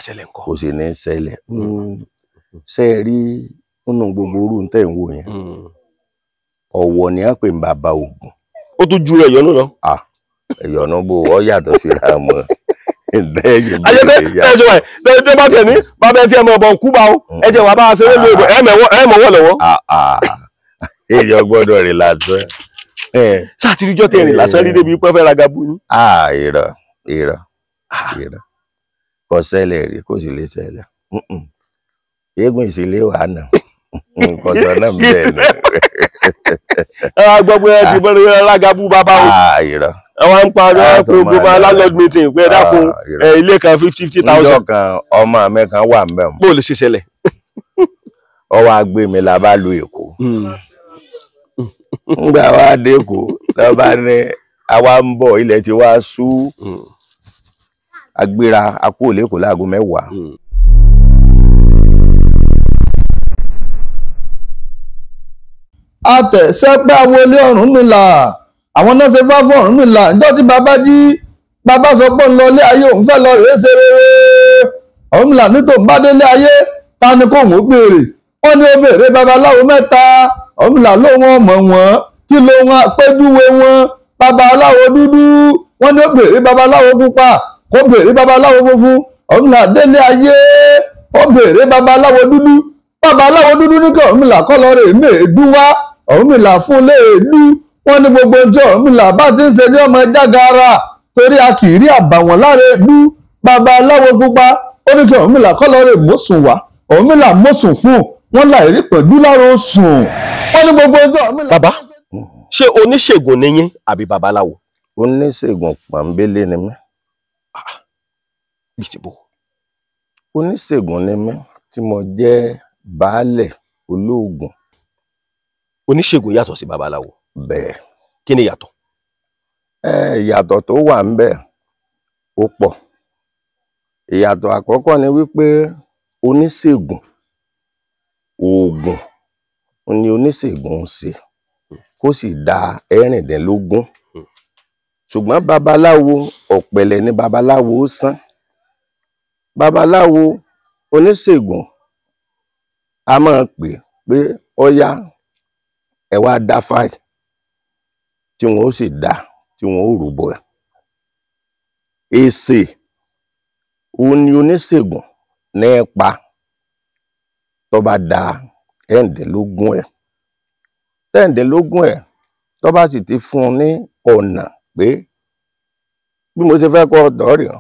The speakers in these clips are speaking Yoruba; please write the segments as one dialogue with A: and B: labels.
A: ṣẹlẹ̀ ńkọ́.
B: kò sì ní ṣẹlẹ̀. ṣe é rí nínú gbogbo orú tẹ̀ ń wò yẹn ọ̀wọ̀ ni a pè ń bàbá Ògún.
A: ó tún ju ẹ̀yọ́nú lọ.
B: ẹ̀yọ́nú bò ó yàtọ̀ síra mọ́
A: ayẹyẹ ẹjọ wa tẹ bá tiẹ̀ ní bàbá ẹ tiẹ̀ mọ ọbọ nkú bá o ẹ tiẹ̀ wà bá a ṣe lórí ìbò ẹ mọ wọ lọ́wọ́.
B: èèyàn gbọ́dọ̀ rìn lásán.
A: sáà tí ìjọ tẹ rìn lásán rí débi pé fẹ́ ra gabu ni.
B: irọ́ kò ṣẹlẹ̀ rí kò sì lè ṣẹlẹ̀ eégún ìsìlẹ̀ wà náà nǹkan sọ náà bẹ́ẹ̀ ni.
A: gbọ́ pé ẹ ti bẹ̀rẹ̀ ra gabu bàbá o.
B: irọ́
A: àwọn ń parí gbogbo landlord meeting pé dákun ilé kan 50,000.
B: níjọ́ kan ọmọ mi kan wà ń bẹ̀ mọ́.
A: bó lè ṣe ṣẹlẹ̀.
B: ọwọ́ agbé mi la bá lu Èkó. ngbà wá dé Èkó lọ́ba ní àwa ń bọ̀ ilẹ̀ tí wàá sú agbéra akó lẹ́kọ̀ọ́ láago 10.
C: àtẹ̀sẹ́pẹ́ àwọlé Ọ̀rúnmìlà àwọn náà ṣe fá fún Ọ̀rúnmìlà níjọ́ tí bàbá jí bàbá sọ pé ń lọ ilé ayé òun fẹ́ lọ rèé ṣe rere. Ọ̀rúnmìlà ní tòun bá délé ayé ta ni kò wọ́n béèrè wọ́n ní ó béèrè babaláwo 3. Ọ̀rúnmìlà ló wọn mọ̀ wọ́n kí ló wọn àpéjúwe wọn babaláwo dúdú wọ́n ní ó béèrè babaláwo pupa kó béèrè babaláwo funfun. Ọ̀rúnmìlà délé ayé ó béèrè babaláwo dúdú ní kí Ọ̀rúnmìlà kọ́ lọ rè méèdú wá. Ọ̀rúnmìlà fún léèdú wọ́n ní gbogbo tí Ọ̀rúnmìlà bá ti ń ṣe ní ọmọ jágara torí a kì í rí àbàwọ́n lára èdú babaláwo pupa ó ní kí Ọ̀rúnmìlà kọ́ lọ rè mọ́sùn wá. Ọ̀rúnmìlà mọ́sùn fún wọn láì rí pẹ̀lú lára òsùn wọ́n ní gbogbo tí Ọ̀rúnmìlà.
A: bàbá ṣé oníṣègùn ni yín àbí babaláwo.
B: oníṣègùn pọ̀nbélé ni mí.
A: bí ti bò.
B: oníṣègùn ni mí tí mo jẹ́ baálẹ̀ olóògùn.
A: oníṣègùn yàtọ̀ sí babaláwo.
B: bẹ́ẹ̀.
A: kí ni yàtọ̀.
B: ìyàtọ̀ tó wà ń bẹ̀ ó pọ̀. ìyàtọ̀ àkọ́kọ́ ni wípé oníṣègùn oògùn ni oníṣègùn ń ṣe kó sì da 16. ṣùgbọ́n babaláwo ọ̀pẹ̀lẹ̀ ni babaláwo ó sán. babaláwo oníṣègùn a máa pè ọya ẹ wá dá fáì tí wọn ó sì dá tí wọn ó rúbọ ẹ. èsè òun ni oníṣègùn ní ẹ̀pà tó bá da 16 ẹ̀ 16 ẹ̀ tó bá sì ti fún un ní ọ̀nà pé bí mo ṣe fẹ́ kọ́ ọ̀dọ́ rẹ̀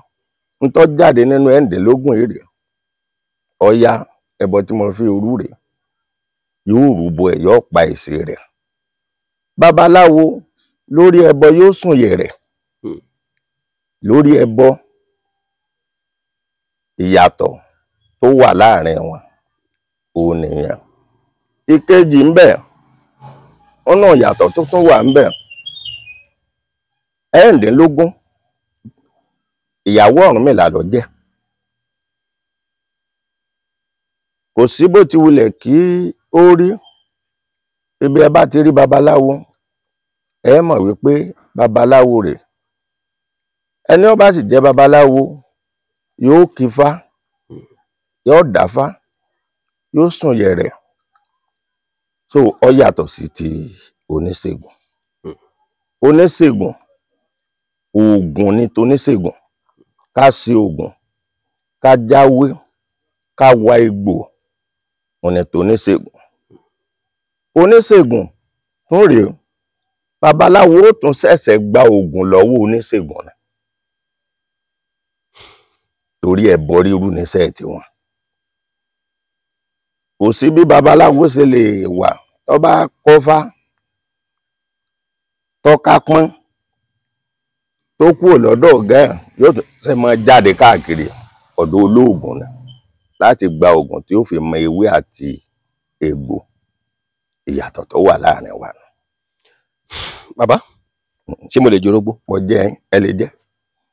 B: ń tọ́ jáde nínú 16 èrè ọya ẹbọ tí mo fi rú rẹ̀ yóò rúbọ ẹ̀ yóò pa èsè rẹ̀. babaláwo lórí ẹbọ yóò sùn yẹ̀rẹ̀ lórí ẹbọ. ìyàtọ̀ tó wà láàrin wọn òun nìyẹn. ìkejì ń bẹ ọ̀nà ìyàtọ̀ tó tún wà ń bẹ 16 ìyàwó Ọ̀rúnmìlà ló jẹ́. kò sí bó ti wulẹ̀ kí ó rí ibi ẹ bá ti rí babaláwo ẹ mọ̀ wípé babaláwo rẹ̀ ẹni ó bá sì jẹ́ babaláwo yóò kífá yóò dáfá yóò sùn yẹ̀rẹ̀ so ó yàtọ̀ sí ti oníṣègùn. oníṣègùn oògùn ni toníṣègùn ká ṣe oògùn ká jáwé ká wa egbò òun ni toníṣègùn. oníṣègùn tún rèé babaláwo ó tún ṣẹ̀ṣẹ̀ gba oògùn lọ́wọ́ oníṣègùn náà torí ẹbọ rírú níṣẹ́ tiwọn. kò sí bí babaláwo ṣe lè wà tó bá kọ́fá tó kápọ́n tó kúrò lọ́dọ̀ ọ̀gá ẹ̀ yóò tún ṣe máa jáde káàkiri ọ̀dọ̀ olóògùn náà láti gba oògùn tí ó fi mọ ewé àti egbò. ìyàtọ̀ tó wà láàrin wa.
A: bàbá ṣé mo lè jẹ orógbó.
B: mo jẹ ẹ lè jẹ.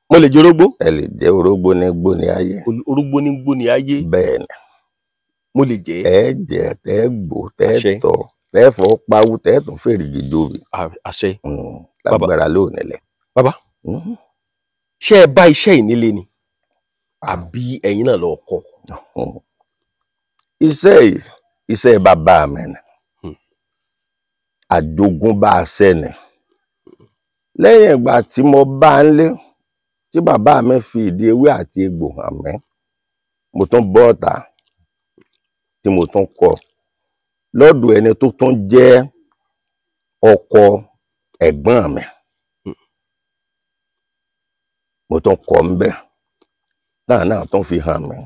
A: mo lè jẹ orógbó.
B: ẹ lè jẹ orógbó ní gbóni ayé.
A: orógbó ní gbóni ayé.
B: bẹ́ẹ̀ ni.
A: mo lè jẹ.
B: ẹ jẹ tẹ gbó tẹ tọ tẹ fọ pawú tẹ tún fèrègì jóbi.
A: àṣẹ.
B: lágbára lónìí lẹ.
A: bàbá ṣé ẹ bá iṣẹ́ ìnílé ni. àbí ẹ̀yin náà lọ kọ́?
B: Iṣẹ́ bàbá mi ni, àjogúnbá aṣẹ́ ni. Lẹ́yìn ìgbà tí mo bá ń lé, tí bàbá mi fi ìdí ewé àti egbò hàn mí, mo tún bọ́ ọ̀tá tí mo tún kọ́ lọ́dọ̀ ẹni tó tún jẹ́ ọkọ ẹ̀gbọ́n mi. Mo tún kọ́ ń bẹ̀, náà tún fi hàn mí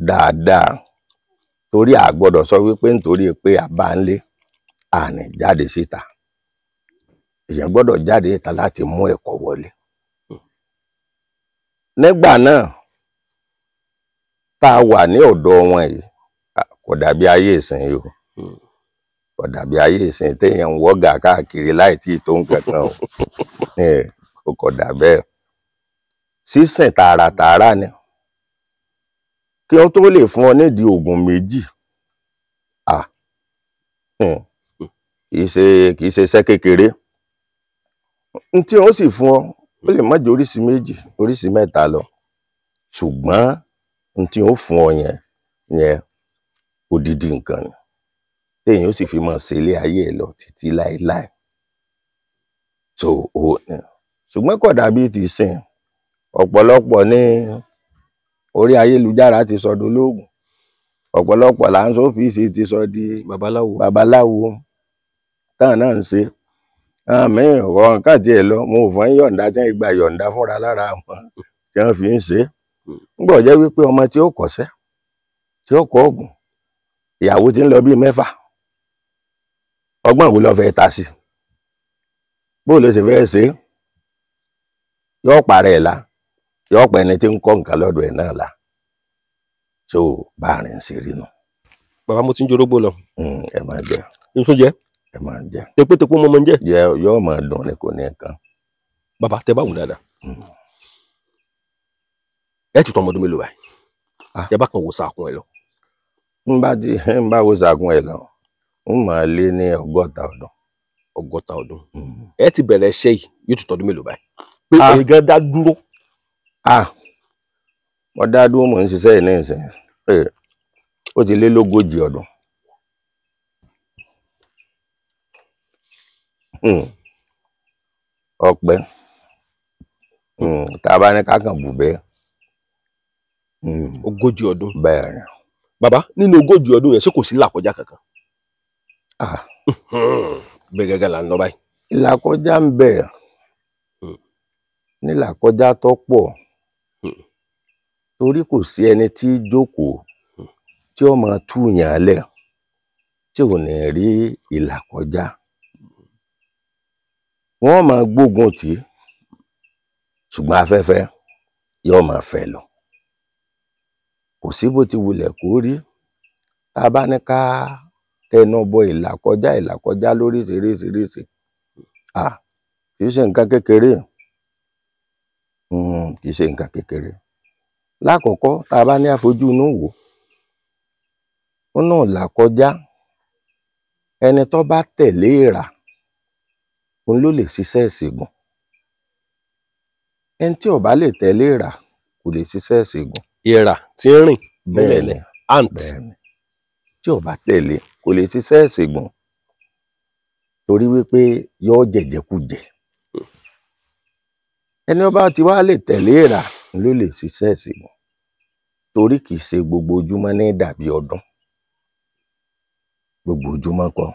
B: dáadáa, torí a gbọ́dọ̀ sọ wípé nítorí pé a bá ń lé àní jáde síta. Èèyàn gbọ́dọ̀ jáde síta láti mú ẹ̀kọ́ wọlé. Nígbà náà tá a wà ní ọ̀dọ̀ wọn yìí, kò dàbí ayé ìsìn yìí o, kò dàbí ayé ìsìn téèyàn ń wọ́gà káàkiri láì tí ì tó nǹkan kan o, kò dà bẹ́ẹ̀. Sísìn tààràtààrà ni. Kí wọ́n tó lè fún ọ nídìí oògùn méjì, kì í ṣe iṣẹ́ kékeré. N tí wọ́n sì fún ọ, ó lè má jẹ́ oríṣi méjì, oríṣi mẹ́ta lọ, ṣùgbọ́n n tí wọ́n fún ọ yẹn odidi nǹkan ni téèyàn ó sì fi máa ṣe ilé ayé ẹ̀ lọ títí láéláé. Ṣùgbọ́n kò dàbí ti sìn. Ọ̀pọ̀lọpọ̀ ní orí ayélujára ti sọ dolóògùn, ọ̀pọ̀lọpọ̀ là ń sọ́fíìsì ti sọ di babaláwo táwọn náà ń ṣe. Àmì ọ̀rọ̀ nǹkan tiẹ̀ lọ, mo ò fún yọ̀ǹda tí wọ́n gba yọ̀ǹda fúnra lára àwọn tí wọ́n fi ń ṣe. Nígbà jẹ́ wípé ọmọ tí ó kọ́ṣẹ́, tí ó kọ́ ògùn, ìyàwó ti ń lọ bí 6, ọgbọ́n wo ló fẹ́ ta sí? Bó ló ṣe fẹ́ ṣe? Yóò parẹ́ ẹ̀ la, yóò pẹ́ ẹni tí ń kọ́ nǹkan lọ́dọ̀ ẹ̀ náà la. Bá rìn sí rí nu.
A: Bàbá, mo ti ń jorógbó lọ.
B: Ẹ máa jẹ.
A: N tó jẹ?
B: Ẹ máa jẹ.
A: Tepétepó mo máa ń jẹ.
B: Yóò máa dùn ní kò ní nǹkan.
A: Bàbá, tẹ bá wù dáadáa. Ẹ ti tọ́ ọmọdún mélòó báyìí? Ẹ bá kan wo sàkún ẹ lọ.
B: N bá wo sàkún ẹ lọ, n máa lé ní 60 ọdún.
A: 60 ọdún. Ẹ ti bẹ̀rẹ̀ iṣẹ́ yìí, yóò ti tọ́dún mélòó báyìí? Pé ẹ̀yin gan dá dúró.
B: Mo dá dúró, mò ń ṣiṣẹ́ yìí ní ìsìn. Ó ti lé lógójì ọdún. Ọpẹ́ tá a bá ní kákan bù bẹ́ẹ̀.
A: 40 ọdún.
B: Bẹ́ẹ̀ ni.
A: Bàbá, nínú 40 ọdún yẹn ṣé kò sí làkọjá kankan? Bẹ́ẹ̀ gẹ́gẹ́ là ń lọ báyìí.
B: Ìlàkọjá ń bẹ, ní làkọjá tó pọ̀, torí kò sí ẹni tí jókòó tí ó máa túyàn lẹ̀ tí ò ní rí ìlàkọjá. Wọ́n máa gbógun tì, ṣùgbọ́n afẹ́fẹ́ yóò máa fẹ́ lọ. Kò sí bó ti wulẹ̀ kó rí, tá a bá ní ká tẹnu bọ ìlàkọjá lóríṣiríṣi, kì í ṣe nǹkan kékeré. Kì í ṣe nǹkan kékeré. Lákọ̀ọ́kọ́, tá a bá ní àfojú inú wò, nínú ìlàkọjá, ẹni tó bá tẹ̀lé èèrà, òun ló lè ṣiṣẹ́ ìṣègùn. Ẹni tí ò bá lè tẹ̀lé èèrà kò lè ṣiṣẹ́ ìṣègùn.
A: Èèrà tí ń rìn.
B: Bẹ́ẹ̀ ni.
A: Bẹ́ẹ̀ni.
B: Tí ò bá tẹ̀lé kò lè ṣiṣẹ́ ìṣègùn, torí wípé yóò jẹ̀jẹ̀kújẹ. Ẹni ó bá ti wá lè tẹ̀lé èèrà ló lè ṣiṣẹ́ ìṣègùn, torí kì í ṣe gbogbo ojúmọ́ ní dàbí ọdún. Gbogbo ojúmọ́ kọ́.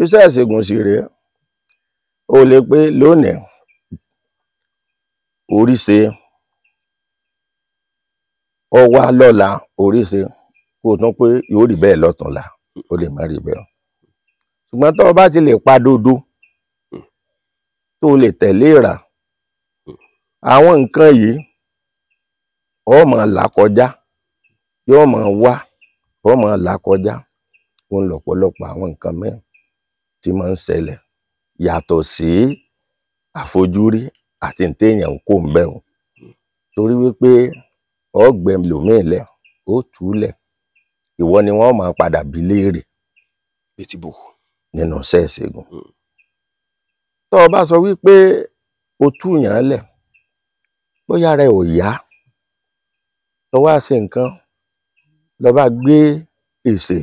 B: Iṣẹ́ ìṣègùn sì rèé. O lè pé lónìí orí ṣe, ó wá lọ́la orí ṣe, kó o tún pé yóò rí bẹ́ẹ̀ lọ́tùnla, ó lè má rí bẹ́ẹ̀. Ṣùgbọ́n tó o bá ti lè pa dodo, tó o lè tẹ̀lé èèrà, àwọn nǹkan yìí ó máa là kọjá, yóò máa wá, ó máa là kọjá. Ó ń lọ́pọ̀lọpọ̀ àwọn nǹkan mìíràn tí máa ń ṣẹlẹ̀ yàtọ̀ sí àfojúrí àti téèyàn ń kó ń bẹ̀ o. Torí wípé ọ̀gbẹ́ lòmíì lẹ̀, ó túlẹ̀, ìwọ ni wọ́n máa padà bi léèrè nínú iṣẹ́ ìṣègùn. Tó o bá sọ wípé o túyàn lẹ̀, bóyá rẹ̀ ò yá lọ wá ṣe nǹkan lọ bá gbé èsè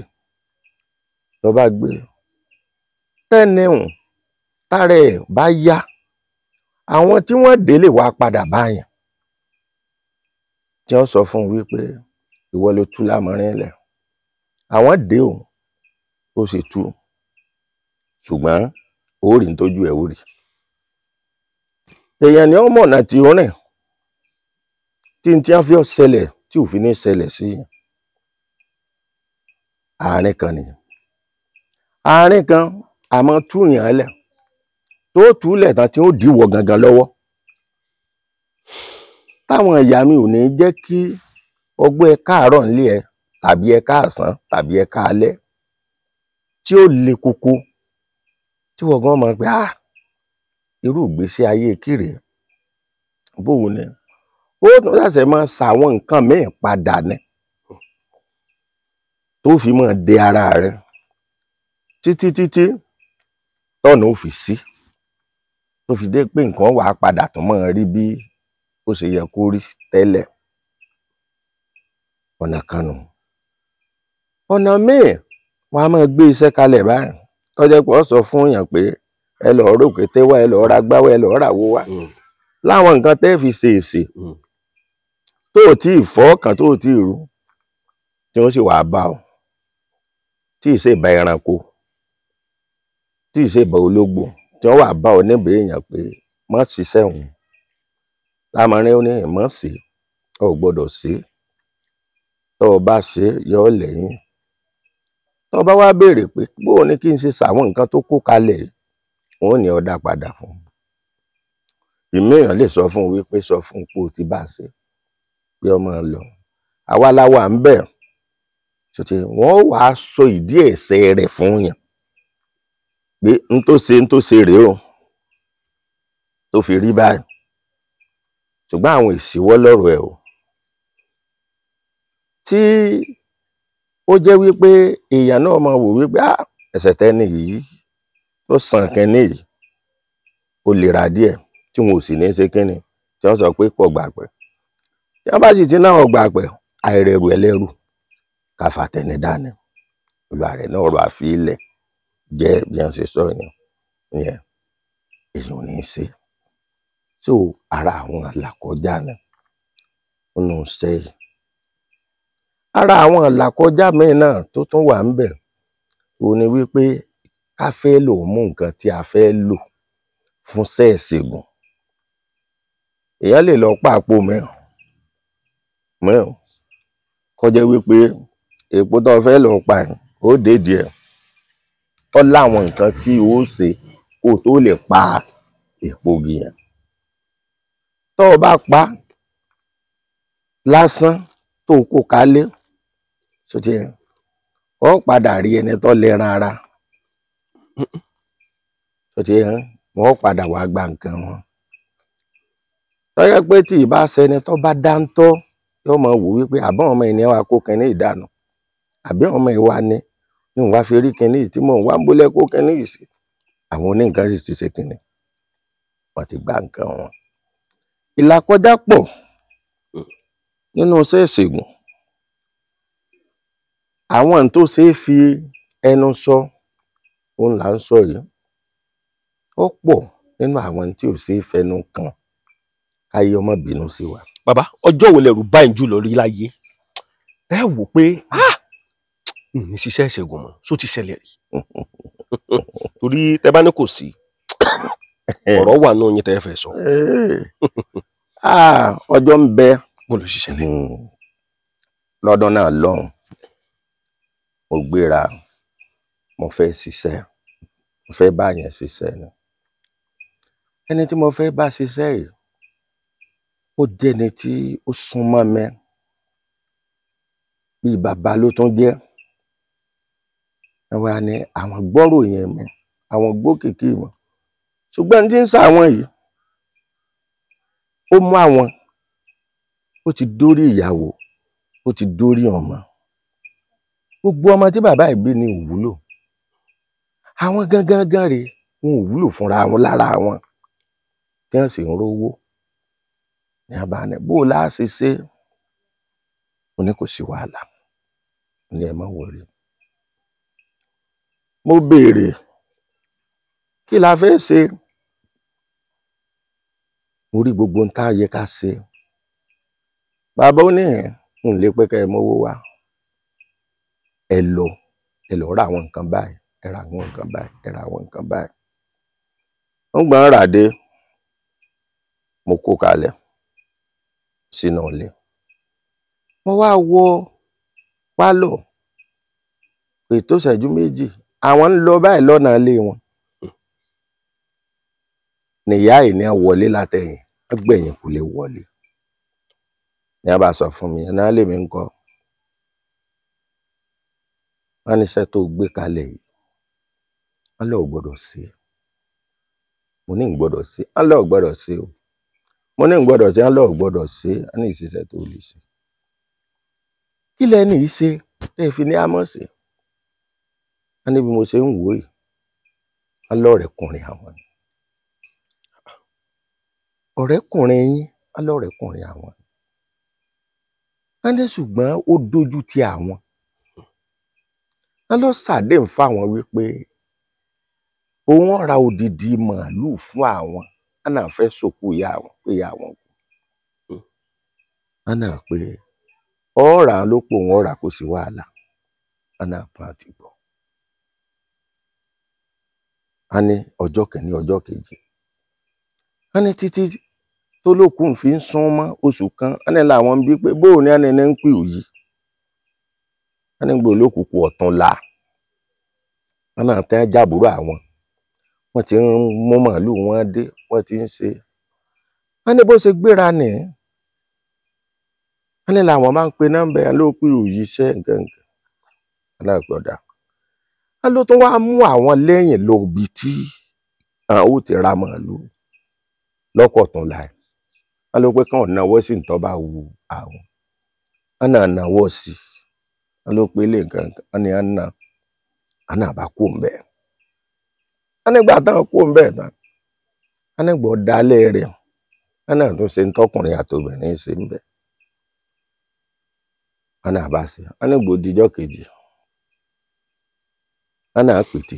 B: lọ bá gbé tẹ́nìhùn tára ẹ̀ bá yá àwọn tí wọ́n dé lè wá padà báyàn tí wọ́n sọ fún un wípé ìwọ ló tú lámọrin lẹ̀ àwọn dé o ó sì tú ṣùgbọ́n orí ń tójú ẹ̀ orí èèyàn ni ọmọ ọ̀nà tí ó rìn tí n tí wọ́n fi ṣẹlẹ̀ tí ò fi ní ṣẹlẹ̀ sí yàn àárín kan nìyẹn àárín kan àmọ́ túyàn lẹ̀ tó túlẹ̀ tán tí ó dìwọ̀ gangan lọ́wọ́ táwọn ìyá mi ò ní jẹ́ kí ọgbọ́n ẹ káàárọ̀ nílé ẹ tàbí ẹ káàsán tàbí ẹ káalẹ́ tí ó le koko tí wọ́n gan mọ̀ pé irú ìgbésí ayé kiri bóun ni ó tún ṣẹ̀ṣẹ̀ máa ṣàwọn nǹkan míì padà ní tó fi máa de ara rẹ títí tọ́nà ó fi sí tó fi dé pé nǹkan wà á padà tó máa rí bí ó ṣe yẹ kó rí tẹ́lẹ̀ ọ̀nà kan nù ọ̀nà míì wọ́n á máa gbé iṣẹ́ kalẹ̀ báyìí tọ́jọ́ pé wọ́n sọ fún yàn pé ẹ lọ́ọ́ rò kété wá ẹ lọ́ọ́ ra gbá wá ẹ lọ́ọ́ rà wó wá láwọn nǹkan tẹ́ fi ṣe èsì tó ò tí ì fọ́ kan tó ò tí ì rú tí wọ́n sì wàá bá ọ tí ì ṣe ìbá ẹranko tí ì ṣe ìbá ológbò tí wọ́n wàá bá ọ níbẹ̀ èèyàn pé má ṣiṣẹ́ òun lámọrin ó ní ìmọ̀ sí ọ ò gbọ́dọ̀ sí tó o bá ṣe yọ ọ lẹ́yìn tó o bá wá béèrè pé bóò ní kí n ṣe ṣàwọn nǹkan tó kó kalẹ̀ òun ní ọ dá padà fún ìmíyàn lè sọ fún wípé sọ fún pé o ti bá ṣe pé ọmọ lọ àwa láwa ń bẹ̀ ṣòtì wọ́n wàá sọ ìdí ẹ̀ṣẹ̀ rẹ̀ fún yàn pé n tó ṣe rèé o tó fi rí báyìí ṣùgbọ́n àwọn ìṣíwọ́ lọ́rọ̀ ẹ̀ o tí ó jẹ́ wípé èèyàn náà máa wò wípé ẹ̀ṣẹ̀ tẹ́ni yìí tó sàn kínní yìí ó lè ra díẹ̀ tí wọn ò sì ní ṣe kínní tí wọ́n sọ pé kò gbàgbẹ́ tí wọ́n bá sì ti náà gbàgbẹ́ àìrẹ̀rù ẹlẹ́rù káfà tẹni dání olùwà rẹ̀ náà rọ àfi ilẹ̀ jẹ́ bí wọ́n ṣe sọ yẹn èèyàn ò ní í ṣe so ara àwọn àlàkọjá náà nínú iṣẹ́ yìí ara àwọn àlàkọjá míì náà tó tún wà ń bẹ̀ ò ní wípé ká fẹ́ lò mú nǹkan tí a fẹ́ lò fún ṣẹ́ẹ̀ṣègùn èèyàn lè lọ pàpò mẹ́rin kọjá wípé èpo tó fẹ́ lọ pa ó dédìí ẹ̀ ó láwọn nǹkan tí ó ṣe kó tó lè pa èpo yẹn tó o bá pa lásán tó kó kálé sóti ẹ ó padà rí ẹni tó lẹ́ran ara sóti ẹ wọ́n padà wá gba nǹkan wọn tó yẹ pé tí ìbá ṣẹni tó bá dáńtọ́ yóò máa wò wípé àbọ̀ ọmọ ènìyàn wa kó kínní ìdànù àbí ọmọ ìwà ni òun wá fi rí kínní tí mò ń wá ń bólẹ̀ kó kínní yìí sí àwọn oníǹkan sì ti ṣe kínní wọ́n ti gba nǹkan wọn ìlàkọjá pọ̀ nínú iṣẹ́ ìṣègùn àwọn tó ṣe é fi ẹnu sọ òun là ń sọ yìí ó pọ̀ nínú àwọn tí ò ṣe é fẹnu kàn káyé ọmọ bínú sí wa.
A: bàbá ọjọ́ wo lẹ̀rù báyìí jù lọ rí láyé ẹ wò pé ní ṣiṣẹ́ ìṣègùn mọ́ só ti ṣẹlẹ̀ rí torí tẹ bá ní kò sí ọ̀rọ̀ wà náà yín tẹ́ fẹ́ sọ.
B: ọjọ́ ń bẹ
A: mo lọ ṣiṣẹ́ lẹ.
B: lọ́dún náà lọ́hùn mo gbéra mo fẹ́ ṣiṣẹ́ mo fẹ́ bá yẹn ṣiṣẹ́ ni ẹni tí mo fẹ́ bá ṣiṣẹ́ yìí ó jẹ́ni tí ó súnmọ́ mi bíi bàbá ló tún jẹ́ wá ní àwọn gbọ́rò yẹn mi àwọn gbókìkí mọ́ ṣùgbọ́n tí ń sá àwọn yìí ó mú àwọn ó ti dórí ìyàwó ó ti dórí ọmọ gbogbo ọmọ tí bàbá ìbí ni ò wúlò àwọn gangan rèé wọn ò wúlò fúnra wọn lára wọn tí wọ́n sì ń rówó ní abáni bó láàṣì ṣe mo ní kò sí wàhálà ní ẹ má wọrí. Mo béèrè kí la fẹ́ ṣe, mo rí gbogbo ń tá yẹ ká ṣe. Bàbá ó ní n lè pé ká ẹ mówó wá, ẹ lọ ra àwọn nǹkan báyìí, ẹ ra àwọn nǹkan báyìí, ẹ ra àwọn nǹkan báyìí. Wọ́n gbọ́n rà dé, mo kó kalẹ̀ sínú ilé. Mo wá wọ pálọ̀ pé tó ṣẹ́jú méjì àwọn ń lọ báyìí lọ́nà ilé wọn. Nìyá yìí ní wọlé látẹ̀yìn, ẹgbẹ̀yìn kò lè wọlé. Ní a bá sọ fún mi, ẹ̀nà lè mi ń kọ́. Wọ́n ní iṣẹ́ tó gbé kalẹ̀ yìí, wọ́n lọ gbọ́dọ̀ ṣe. Mo ní gbọ́dọ̀ ṣe, wọ́n lọ gbọ́dọ̀ ṣe o. Mo ní gbọ́dọ̀ ṣe, wọ́n lọ gbọ́dọ̀ ṣe, wọ́n ní ìṣiṣẹ́ tó lè ṣe. Kí lẹ́ni yìí ṣe tẹ́ fi ní àmọ́ ṣe? Wọ́n ní bí mo ṣe ń wò yìí, wọ́n lọ́rẹ̀kùnrin àwọn. Ọ̀rẹ́kùnrin yín, wọ́n lọ́rẹ̀kùnrin àwọn. Wọ́n ní ṣùgbọ́n ó dójú ti àwọn. Wọ́n lọ ṣàdéhùn fáwọn wípé òun ra odidi màálùú fún àwọn. Wọ́n náà fẹ́ sòkú ìyá àwọn pé ìyá àwọn kú. Wọ́n náà pé ọ̀rà ló pò wọ́n rà kó sí wàhálà. Wọ́n náà pa àti gbọ́. Wọ́n ní ọjọ́ kìíní ọjọ́ kejì. Wọ́n ní títí tó lókùn fi ń sún mọ́ oṣù kan. Wọ́n ní làwọn bí pé bóò ní ẹni ní ń pè òyì. Wọ́n ní gbòó lókùnkùn ọ̀túnla. Wọ́n náà tẹ́ jábúrò àwọn. Wọ́n ti ń mú màálùú wọn dé, wọ́n ti ń ṣe. Wọ́n ní bó ṣe gbéra nì. Wọ́n ní làwọn máa ń pe nọ́mbà ẹ̀ ló pé òyì iṣẹ́ nǹkan. Wọ́n náà gbọ́dọ̀. Wọ́n ló tún wá mú àwọn lẹ́yìn lọ ibi tí àwọn ó ti ra màálùú lọ́kọ̀tún láì. Wọ́n ló pé káwọn náwó sí ní tó bá wu àwọn. Wọ́n náà náwó sí. Wọ́n ló pé ilé nǹkan. Wọ́n ní àná bá kú ń bẹ̀. Wọ́n nígbà táwọn kú ń bẹ̀ tán. Wọ́n nígbà ọ̀dálẹ̀ rẹ̀. Wọ́n náà tún ṣe ń tọkùnrin àtobìnrin ṣe ń bẹ̀. Wọ́n náà bá ṣe. Wọ́n nígbà òdìjọ́ kejì. Wọ́n náà pètì.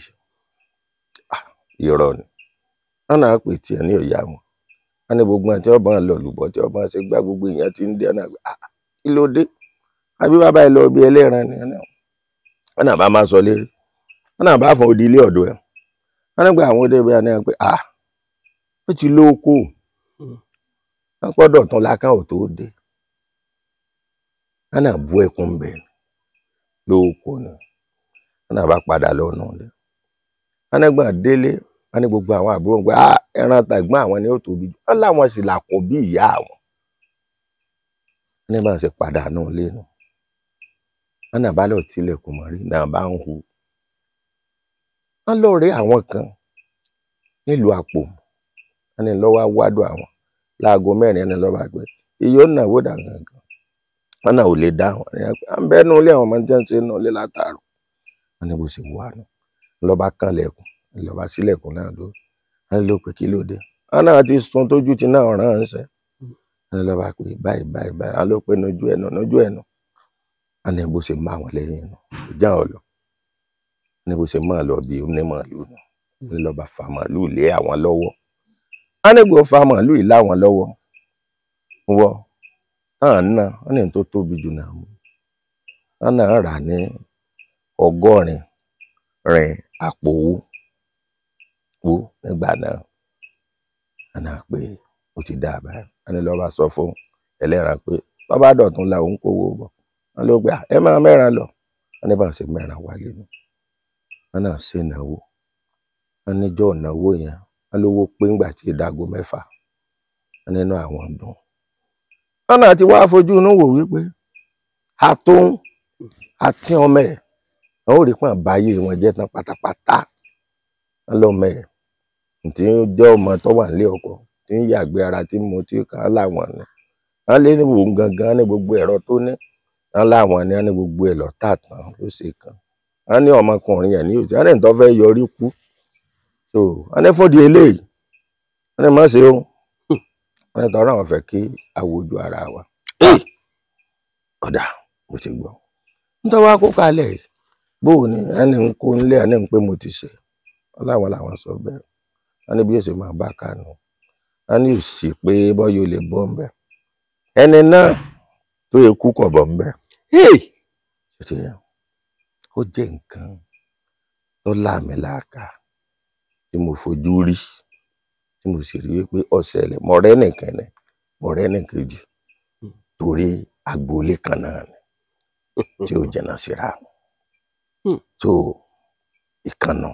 B: Irọ́ ni. Wọ́n náà pètì ẹ̀ ní òyà wọn. Wọ́n ní gbogbo àti ọba lọ lùbọ̀ tí ọba ṣe gbá gbogbo èèyàn ti ń dé. Wọ́n náà gbé kí ló dé? Àbí bàbá ẹ lọ bí ẹlẹ́ran ni. Wọ́n náà bá máa sọ lérí. Wọ́n náà bá fún odi ilé ọ̀dọ̀ ẹ̀. Wọ́n nígbà àwọn òde bẹ́ẹ̀ náà pé ó ti lóko. Wọ́n gbọ́dọ̀ tún lákàn ò tó dé. Wọ́n náà bú ẹkún bẹ̀ lóko ni. Wọ́n náà bá padà lọ́nà ilé. Wọ́n nígbà délé. Wọ́n ní gbogbo àwọn àbúrò pé ẹran tàgbọ́n àwọn ni ó tóbi jù. Wọ́n láwọn sì làkùn bí ìyá àwọn. Wọ́n ní bá ń ṣe padà náà lẹ́nu. Wọ́n náà bá lọ tilẹ̀kùn mọ́rí náà bá ń hu. Wọ́n lọ rí àwọn kan nílùú Àpò. Wọ́n ní lọ́wọ́ wádùn àwọn láago 4 ẹni lọ́ba gbé iye ó náwó dà gangan. Wọ́n náà ò lè dá wọn. À ń bẹ́nu ilé àwọn ọmọ jẹ́ ń ṣe náà lé látàrọ. Wọ́n ní bó ṣe wà nù. Lọ́ba kan lẹ̀kùn. Lọ́ba sílẹ̀kùn náà ló. Wọ́n ní ló pé kí ló dé. Wọ́n náà ti sun tójú ti náà ránṣẹ́. Wọ́n ní lọ́ba pé báyìí. Wọ́n ló pé nójú ẹnu. Wọ́n ní bó ṣe máa wọn lẹ́yìn nù. Ìjà ọ̀lọ́. Wọ́n ní bó ṣe máa lọ bí onímàálù nù. Wọ́n ní lọ́ba fa màálù lé àwọn lọ́wọ́. Wọ́n ní gbọ́ fa màálù yìí láwọn lọ́wọ́. Wọ́n náà wọ́n ní tó tóbi jù náà mú. Wọ́n náà rà ní 100 àpò owó nígbà náà. Wọ́n náà pé ó ti dá báyìí. Wọ́n ní lọ́ba sọ fún ẹlẹ́ran pé bàbá dọ̀tún la òun kówó bọ̀. Wọ́n ló gbé ẹ máa mẹ́ran lọ. Wọ́n ní bá ń ṣe mẹ́ran wálé nù. Wọ́n náà ṣe ìnáwó. Wọ́n níjọ́ ìnáwó yẹn. Wọ́n lówó pé ńgbà tí ìdágo 6. Wọ́n nínú àwọn dùn. Wọ́n náà ti wá fojú inú wò wípé àtòun àti ọmọ ẹ̀ wọ́n ò rí pọ́n báyé wọn jẹ́ tán pátápátá. Wọ́n lọ́mọ ẹ̀ tí ń jẹ́ ọmọ tó wà nílé ọkọ tí ń yàgbé ara tí mo ti kàn láwọn ni. Wọ́n lé ní òun gangan ní gbogbo ẹ̀rọ tó ní. Wọ́n láwọn ni wọ́n ní gbogbo ẹ̀ lọ tàtàn ló ṣe kan. Wọ́n ní ọmọkùnrin yẹn ní òtí. Wọ́n ní tó fẹ́ yọrí kú. So wọ́n ní fún di eléyìí. Wọ́n ní má ṣe o. wọ́n ní tọ́ra àwọn fẹ́ kí àwòjú ara wa. Ọ̀dà mo ti gbọ́ nítorí wá kó kalẹ̀ yìí bóò ni ẹni ń kó nílé ẹni ń pé mo ti ṣe láwọn làwọn sọ bẹ́ẹ̀ wọ́n ní bí èsì máa bá kánú wọ́n ní òsì pé bọ́yọ̀ ò lè bọ́ ń bẹ̀ ẹni náà tó yẹ kú kọ̀ bọ̀ ń bẹ̀. Ó jẹ́ nǹkan tó láàmìlàaka tí mo fojú rí tí mo sì rí wípé ọ̀sẹ̀lẹ̀ mọ̀rẹ́ nìkan ni mọ̀rẹ́ nìkejì torí agboolé kan náà ni tí ó jẹ̀nà síra tó ìkànnà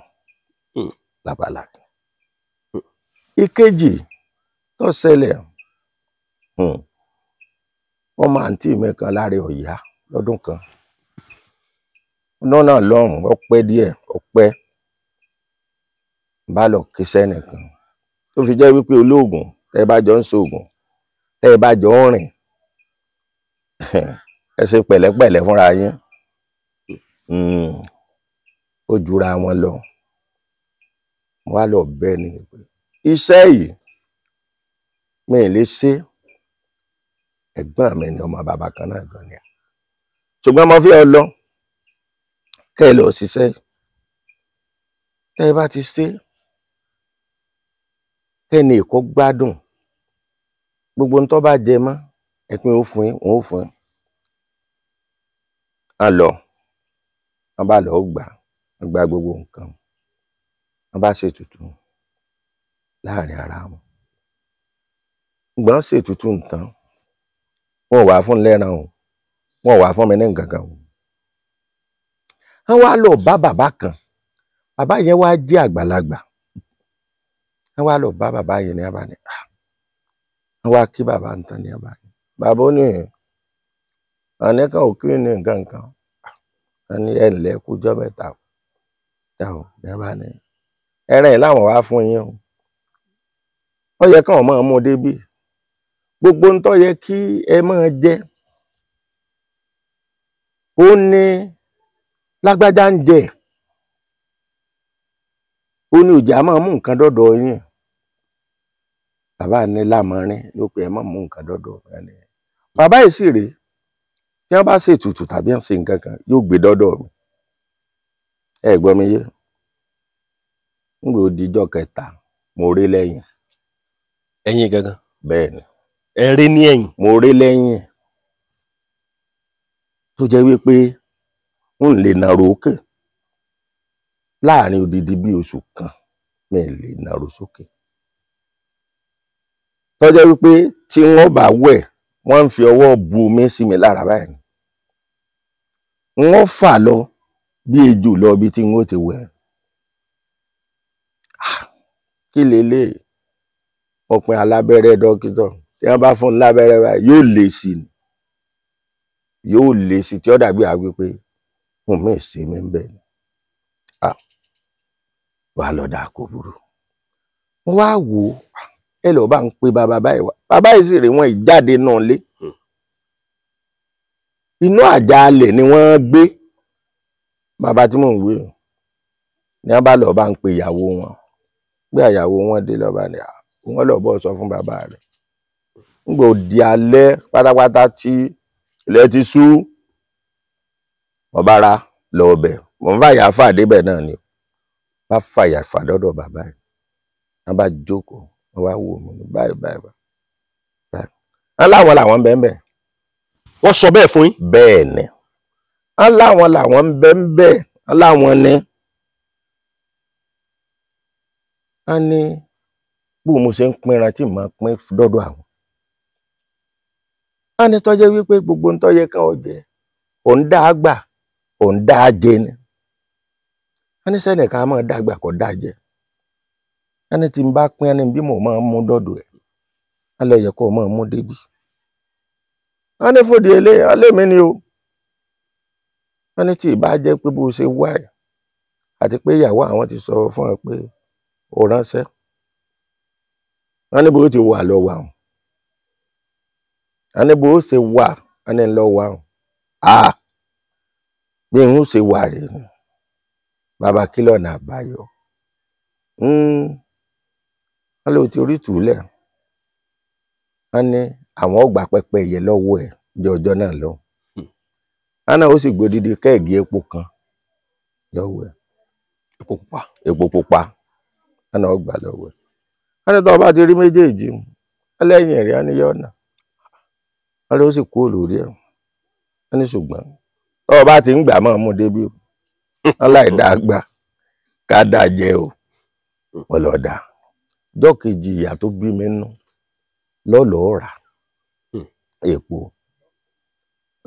B: lábala kan. Ìkejì tó ṣẹlẹ̀ wọ́n máa ń tì mí kan láre ọ̀yá lọ́dún kan náà lọ́rùn ọpẹ́ díẹ̀ ọpẹ́ bá lọ kí sẹ́nìkan tó fi jẹ́ wípé olóògùn tẹ́ bá jọ ń ṣoògùn tẹ́ bá jọ ń rìn ẹ ṣe pẹ̀lẹ́pẹ̀lẹ́ fúnra yín ó jura wọn lọ wá lọ bẹ́ẹ̀ ni iṣẹ́ yìí mi ì lè ṣe ẹ̀gbọ́n mi ni ọmọ bàbá kan náà gan ni ṣùgbọ́n mo fi ọ lọ kẹ́ ẹ lọ ṣiṣẹ́ tẹ́ ẹ bá ti ṣe kẹ́ni èkó gbádùn gbogbo ń tọ́ bá jẹ mọ́ ẹ̀pin ó fún yín òun ó fún yín a lọ wọn bá lọ gbà wọn gba gbogbo nǹkan wọn bá ṣètùtù láàrin ara wọn gbọ́n ṣètùtù nǹkan wọn wà fún lẹ́ran o wọn wà fún mi ní nǹkan kan o wọn wá lọ bá bàbá kan bàbá yẹn wá jẹ́ àgbàlagbà wọn wá lọ bá bàbá yẹn ní abàní wọn wá kí bàbá ń tán ní abàní bàbá ó ní àní kan ò kí ní nǹkan kan ní ẹnlẹ kújọ mẹ́ta o ní abàní ẹran yìí láwọn wá fún yín o ó yẹ káwọn máa mú débí gbogbo ń tó yẹ kí ẹ máa jẹ ó ní lágbájá ń jẹ ó ní òjà máa mú nǹkan dọ́dọ̀ yín bàbá ní lámọrin ló pé ẹ máa mú nǹkan dọ́dọ̀ ẹni bàbá yìí sì rèé tí wọ́n bá ṣètùtù tàbí ń ṣe nǹkan kan yóò gbé dọ́dọ̀ mi ẹ gbọ́ mi yé nígbà ó dijọ́ kẹta mo rí lẹ́yìn
A: ẹ̀yin gangan
B: bẹ́ẹ̀ ni
A: ẹ rí ní ẹ̀yìn
B: mo rí lẹ́yìn tó jẹ́ wípé n lè nàró òkè láàrin odidi bí oṣù kan mi lè nàró sókè tó jẹ́ wípé tí wọ́n bá wẹ̀ wọ́n ń fi ọwọ́ bu omi sí mi lára báyìí wọ́n fà lọ bí ejò lọ bí tí wọ́n ti wẹ̀ kí lélẹ̀ ọpin alábẹ́rẹ́ dókítà tí wọ́n bá fún un lábẹ́rẹ́ báyìí yóò lè sí ni yóò lè sí tí ó dàbí àgbé pé fún mi ṣe mi ń bẹ̀ ni wà lọ́dà kò burú wọ́n wá wò ó ẹ lọ́ọ́ bá ń pe bàbá báyìí wá bàbá yìí sì rè wọ́n ìjáde náà lé inú àjàalẹ̀ ni wọ́n gbé bàbá tí mò ń wé ní wọ́n bá lọ́ọ́ bá ń pe ìyàwó wọn gbé àyàwó wọn dé lọ́ba ni wọ́n lọ́ọ́ bọ́ sọ fún bàbá rẹ̀ nígbà òdi alẹ́ pátápátá tí ilẹ̀ ti ṣú ọ̀bára lọ́ọ́ bẹ̀ mò ń fàyà fà débẹ̀ náà ni bá fàyà fà dọ́dọ̀ bàbá yìí wọ́n bá jókòó wọ́n wá wò mí báyìí wọ́n láwọn làwọn bẹ́ẹ̀
A: wọ́n sọ bẹ́ẹ̀ fún yín
B: bẹ́ẹ̀ ni wọ́n láwọn làwọn bẹ́ẹ̀ wọ́n láwọn ni wọ́n ní bó mo ṣe ń pinran tí mo pín dọ́dọ̀ àwọn wọ́n ní tọ́jẹ́ wípé gbogbo ń tọ́jẹ́ kan ọ̀jẹ́ òun dá a gbà òun dá a jẹ ni wọ́n ní sẹ́nìkan á máa dá gbà kó dá a jẹ wọ́n ní tí n bá pín ẹni bí mo máa ń mú dọ́dọ̀ ẹ̀ wọ́n lọ yẹ kó o máa mú débi wọ́n ní fòdì eléyìí ọlẹ́mí ni o wọ́n ní tí ì bá jẹ́ pé bó ṣe wá ẹ̀ àti pé ìyàwó àwọn ti sọ fún ẹ pé ó ránṣẹ́ wọ́n ní bó ti wà lọ wà wọ́n ní bó ṣe wà wọ́n ní lọ wà bí n ṣe wà rèé ni bàbá kí lọ́nà àbáyọ wọ́n lè ti orí tùúlẹ̀ wọ́n ní àwọn ọgbà pẹ́pẹ́yẹ lọ́wọ́ ẹ̀ ní ọjọ́ náà lọ. wọ́n náà ó sì gbódìdí kẹ́ẹ̀gì epo kan lọ́wọ́ ẹ̀. epo pupa wọ́n náà gbà lọ́wọ́ ẹ̀. wọ́n ní tó bá ti rí méjèèjì ẹlẹ́yìn rẹ̀ á ní yọ̀ọ̀nà. wọ́n ló sì kú olórí ẹ̀. wọ́n ní ṣùgbọ́n tó bá ti ń gbà mọ́ mú débi wọ́n láì dá gbà ká dá jẹ o. wọ́n lọ dá ọjọ́ kejì ìyá tó bí mi nú lọ́lọ́ọ́ rà epo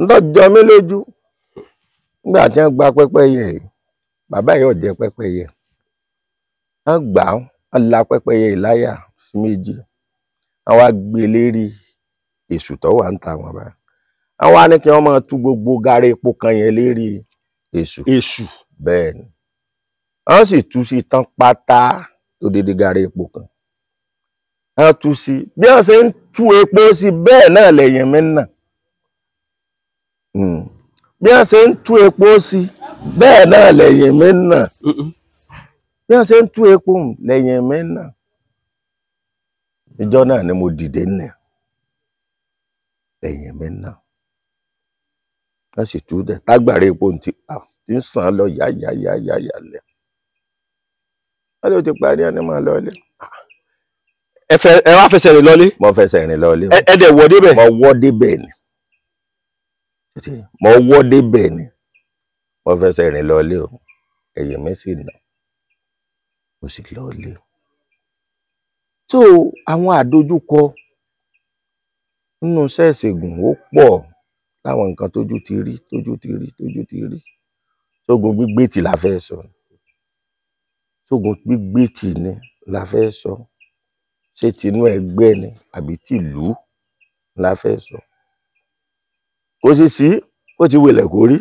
B: ńlọ́jọ́ mi lójú nígbà tí wọ́n gba pẹ́pẹ́yẹ yìí bàbá yìí ò jẹ pẹ́pẹ́yẹ wọ́n gbà á la pẹ́pẹ́yẹ yìí láyà sí méjì wọ́n wá gbé lérí èṣù tó wà ń ta wọn báyìí wọ́n wá ní kí wọ́n máa tú gbogbo gàrí epo kan yẹn lérí èṣù bẹ́ẹ̀ ni wọ́n sì tú sí tán pátá odidi gàrí epo kan wọ́n tú sí bí wọ́n ṣe ń tú epo sí bẹ́ẹ̀ náà lẹ́yìn mi náà bí wọ́n ṣe ń tú epo sí bẹ́ẹ̀ náà lẹ́yìn mi náà bí wọ́n ṣe ń tú epo lẹ́yìn mi náà ìjọ náà ni mo dìde nẹ̀ lẹ́yìn mi náà wọ́n sì tú dẹ̀ tágbàrí epo ti ń sàn lọ yáyáyáyá lẹ̀ wọ́n lè ti parí ẹni máa lọ ilé.
A: ẹ wá fẹsẹ̀ rìn lọlé.
B: mo fẹsẹ̀ rìn lọlé.
A: ẹ dẹ̀ wọ́ débẹ̀.
B: mo wọ́ débẹ̀ ni mo wọ́ débẹ̀ ni mo fẹsẹ̀ rìn lọlé o ẹ̀yìn mi sì nà mo sì lọlé. tó àwọn àdójúkọ nínú iṣẹ́ ìṣègùn ó pọ̀ láwọn nǹkan tójú ti rí sógun gbígbé tì la fẹ́ sọ sógun gbígbé tì ni la fẹ́ sọ ṣé tinú ẹgbẹ́ ni àbí tìlú la fẹ́ sọ kò sì sí ó ti wẹlẹ̀ kó rí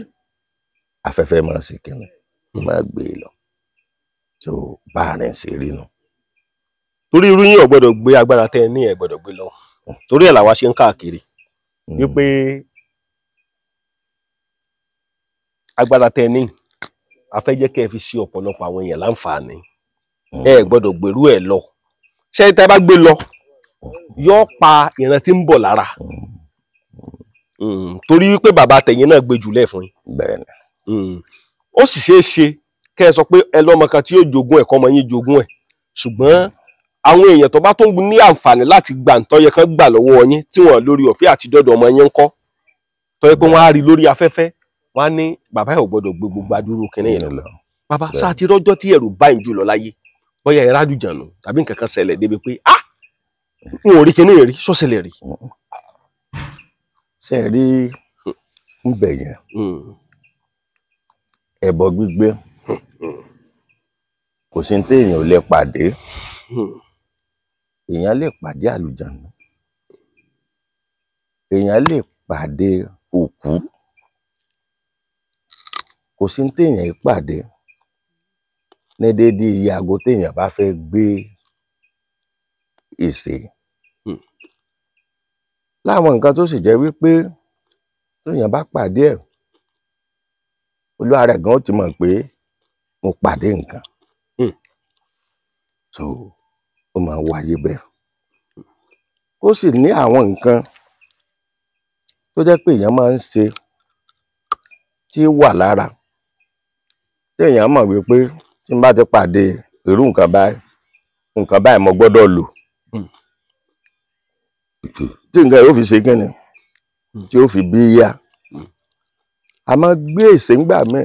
B: afẹ́fẹ́ máa sì kínní máa gbé e lọ tó bá rìn sí rí nu.
A: torí irú yín ò gbọ́dọ̀ gbé agbára tẹ́ ẹ ní ẹ gbọ́dọ̀ gbé lọ torí ẹ̀ làwa ṣe ń káàkiri wípé agbára tẹ́ ẹ ní a fẹ́ jẹ́ kẹ́ ẹ fi ṣe ọ̀pọ̀lọpọ̀ àwọn èèyàn láǹfààní ẹ gbọ́dọ̀ gbèrú ẹ̀ lọ ṣé tẹ́ bá gbé lọ yóò pa ìran tí ń bọ̀ lára torí wípé bàbá tẹ̀yìn náà gbé jùlẹ̀ fún yín.
B: bẹ́ẹ̀ni.
A: ó sì ṣeé ṣe kẹ́ ẹ sọ pé ẹ lọ́mọ kan tí yóò jogún ẹ̀ kọ́ ọmọ yín jogún ẹ̀ ṣùgbọ́n àwọn èèyàn tó bá tó ń ní àǹfààní láti gbà ń tọ́yẹ kan gbà lọ́wọ́ yín tí wọ́n lórí ọ̀fẹ́ àti dọ́dọ̀ ọmọ yín ń kọ́ tọ́yẹ pé wọ́n á rí lórí afẹ́fẹ́ wọ́n á ní bàbá yẹn ò gbọ́dọ̀ gbé gbogbo adúrú kínní yẹn lọ. bàbá sáà ti rọ́jọ́ tí ẹ̀rù bá yín jù lọ láyé bóyá ẹ rádùjànù tàbí nǹkan kan ṣẹlẹ̀ débi pé n ò rí kínní rí sọ́sẹ̀lẹ̀ rí.
B: ṣe rí ń bẹ̀ yẹn ẹbọ gbígbé kò sí ní téèyàn ò lè pàdé èèyàn lè pàdé àlùjànnú èèyàn lè pàdé òkú kò sí ní téèyàn ì pàdé ní déédéé iye aago téèyàn bá fẹ́ gbé ìṣe láwọn nǹkan tó sì jẹ́ wípé téèyàn bá pàdé ẹ̀ olúwa rẹ̀ gan ó ti mọ̀ pé mo pàdé nǹkan so ó máa wáyé bẹ́ẹ̀ ó sì ní àwọn nǹkan tó jẹ́ pé èèyàn máa ń ṣe tí wà lára tí èèyàn mọ̀ wípé tí n bá ti pàdé irú nǹkan báyìí mo gbọ́dọ̀ lò tí nǹkan yóò fi ṣe kíni tí ó fi bí yá a máa gbé èsè ńgbà míì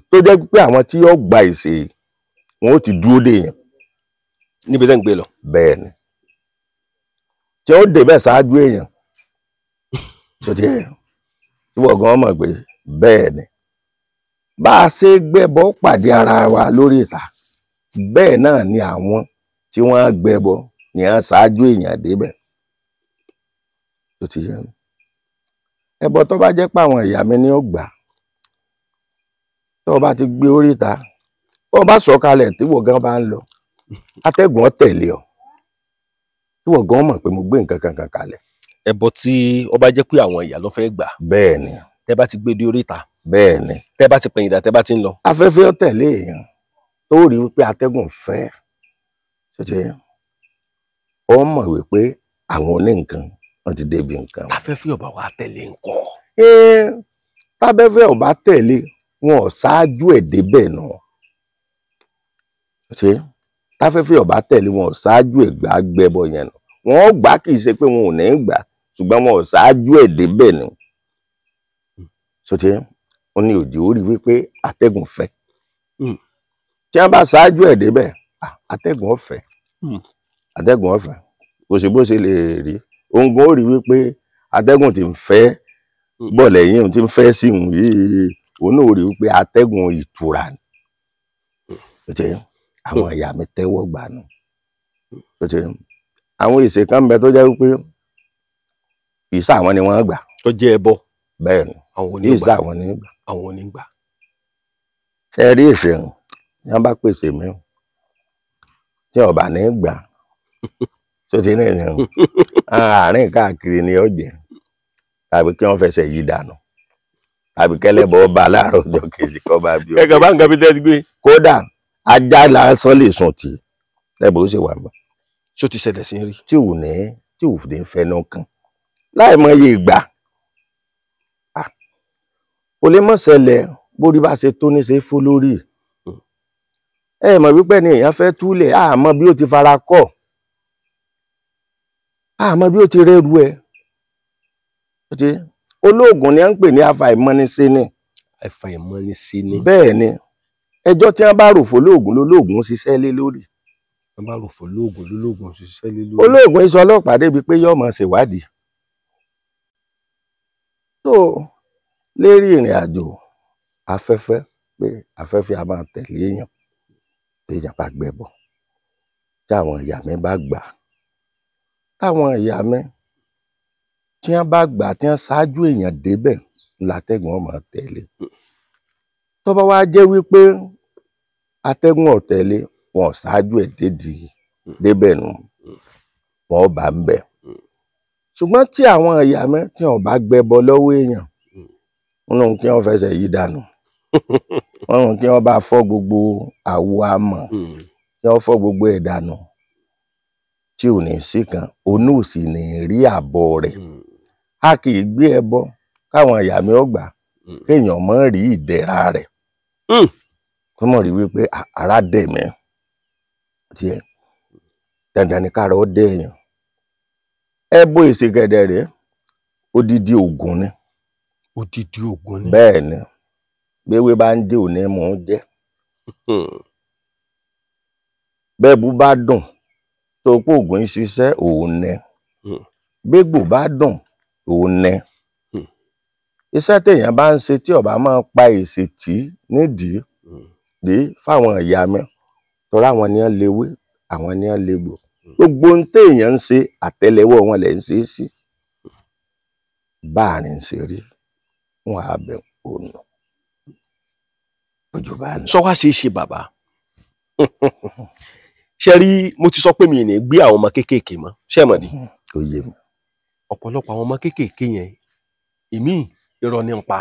B: tó jẹ́ pé àwọn tí yóò gba èsè wọn ó ti dúró dè yẹn
A: níbi tẹ́ ń gbé lọ.
B: bẹ́ẹ̀ ni tí ó dé bẹ́ẹ̀ ṣáájú èèyàn tó ti ẹ̀ tí wọ́n gan mọ̀ pé bẹ́ẹ̀ ni bá a ṣe gbẹ́bọ pàdé ara wa lórí ìta bẹ́ẹ̀ náà ni àwọn tí wọ́n á gbẹ́bọ ni à ń ṣáájú èèyàn débẹ̀ tó ti yẹ ẹbọ tó bá jẹ́ pé àwọn ìyá mi ni ó gbà tó o bá ti gbé orí ìta tó o bá sọ kalẹ̀ tí wọ́n gan bá ń lọ atẹ́gùn tẹ̀lé ọ tí wọ́n gan mọ̀ pé mo gbé nǹkan kankan kalẹ̀.
A: ẹbọ tí ó bá jẹ́ pé àwọn ìyá ló fẹ́ gbà.
B: bẹ́ẹ̀ ni.
A: tẹ́ bá ti gbé dé orí ìta.
B: bẹ́ẹ̀ ni.
A: tẹ́ bá ti pẹ̀yìn dà tẹ́ bá ti ń lọ.
B: afẹ́fẹ́ ó tẹ̀lé èèyàn tó rí wípé atẹ́gùn fẹ́ ṣe ó mọ̀ wípé àwọn oní nǹkan wọ́n ti débi nǹkan.
A: Táfẹ́fẹ́ ọba wa tẹ̀lé ńkọ́.
B: Tábẹ́fẹ́ ọba tẹ̀lé wọn ò ṣáájú ẹ̀ débẹ̀ náà. Ṣé táfẹ́fẹ́ ọba tẹ̀lé wọn ò ṣáájú ẹ̀ gbẹ́bọ yẹn náà. Wọn ò gbà kì í ṣe pé wọn ò ní gbà ṣùgbọ́n wọn ò ṣáájú ẹ̀ débẹ̀ ni. Ṣé wọn ní òjì ó rí wípé atẹ́gùn fẹ́. Tí wọ́n bá ṣáájú ẹ̀ débẹ̀ atẹ́gùn ọ̀fẹ́. Atẹ́gùn ọ̀fẹ́ kò sí bó ṣe lè rí. Òun gan ó rí wípé atẹ́gùn tí ń fẹ́ bọ̀ lẹ́yìn tí ń fẹ́ sí òun yìí òun náà rí wípé atẹ́gùn ìtura ni. Àwọn ìyá mi tẹ́wọ́ gbà nù. Àwọn ìṣe kan ń bẹ tó jẹ́ wípé ìṣà àwọn ni wọ́n gbà.
A: Tó jẹ́ ẹbọ.
B: Bẹ́ẹ̀ ni ìṣà àwọn ni gbà.
A: Àwọn ò ní gbà.
B: Ṣé rí ìṣe ní wọ́n bá pèsè mi tí ọba ní gbà tó ti ní ìrìn àárín káàkiri ni ó jẹ tàbí kí wọ́n fẹsẹ̀ yí dànù tàbí kẹlẹ́bọ̀ ọba láàárọ̀ ọjọ́ kejì kọ́ bá bí.
A: Ẹ̀ka bá ń ga bí tẹ́ ti gbé.
B: Kódà ajá lásán lè sùn tì lẹ́bọ̀ ó sì wà mọ́.
A: Ṣó ti ṣẹlẹ̀ sí rí.
B: tí ò ní fẹnu kan láì mọ iye ìgbà kò lè mọ̀ ṣẹlẹ̀ bórí bá ṣe tó ní ṣe fún lórí. Ẹ mọ̀ wípé ni èèyàn fẹ́ túlẹ̀ àmọ́ bí ó ti fara kọ́ àmọ́ bí ó ti rẹ́rù ẹ̀. Olóògùn ni à ń pè ní afàìmọ́nisí ni.
A: Afàìmọ́nisí ni.
B: Bẹ́ẹ̀ ni ẹjọ́ tí wọ́n bá rò fún olóògùn lolóògùn ṣiṣẹ́ lé lórí.
A: Wọ́n bá rò fún olóògùn lolóògùn ṣiṣẹ́ lé lórí.
B: Olóògùn iṣẹ́ ọlọ́pàá débi pé yóò máa ṣèwádìí. tó lérí ìrìn àjò afẹ́fẹ́ pé afẹ́fẹ́ a máa tẹ̀lé èèyàn téèyàn bá gbẹ́bọ tí àwọn ìyá mi bá gbà táwọn ìyá mi tí wọ́n bá gbà tí wọ́n ṣáájú èèyàn débẹ̀ látẹ́gùn ọmọ tẹ̀lé tó bá wá jẹ́ wípé atẹ́gùn ọ̀tẹ̀lé wọn ṣáájú ẹ̀ débẹ̀ nù wọn bá ń bẹ̀ ṣùgbọ́n tí àwọn ìyá mi tí wọ́n bá gbẹ́bọ lọ́wọ́ èèyàn wọn kí wọ́n fẹsẹ̀ yí dànù wọn kí wọ́n bá fọ́ gbogbo àwo amọ̀ kí wọ́n fọ́ gbogbo ẹ̀ dànù tí ò ní sí kan òun ò sì ní rí àbọ̀ rẹ̀ a kì í gbé ẹbọ káwọn ìyá mi ó gbà kéèyàn mọ́ rí ìdẹ̀ra rẹ̀ kó mọ̀ rí wípé ara dẹ̀ mí tiẹ̀ dandan ni kára ó dẹ̀ èèyàn ẹbọ ìṣègẹ̀dẹ̀ rẹ̀ odidi ògùn ni.
A: Odidi ògùn ni.
B: Bẹ́ẹ̀ ni gbéwé bá ń dé òní mò ń jẹ́ bẹ́ẹ̀ bú bá dùn tó pé ògùn ń ṣiṣẹ́ òun nẹ gbégbò bá dùn òun nẹ iṣẹ́ téèyàn bá ń ṣe tí ọba máa pa èsì tí nídìí dé fáwọn ìyá mi tọ́ra àwọn ni wọ́n léwé àwọn ni wọ́n légbò gbogbo ohun téèyàn ń ṣe àtẹ́lẹwọ́ wọn lẹ̀ ń ṣe é sí báàrin ṣe rí wọn á bẹ òun ojú bá ní.
A: Sọ wá ṣe é ṣe bàbá ṣe rí mo ti sọ pé mi ò ní gbé àwọn ọmọ kéékèèké mọ́ ṣé ẹ mọ̀ ni.
B: Ó yé mi.
A: Ọ̀pọ̀lọpọ̀ àwọn ọmọ kéékèèké yẹn èmi irọ́ ní ń pa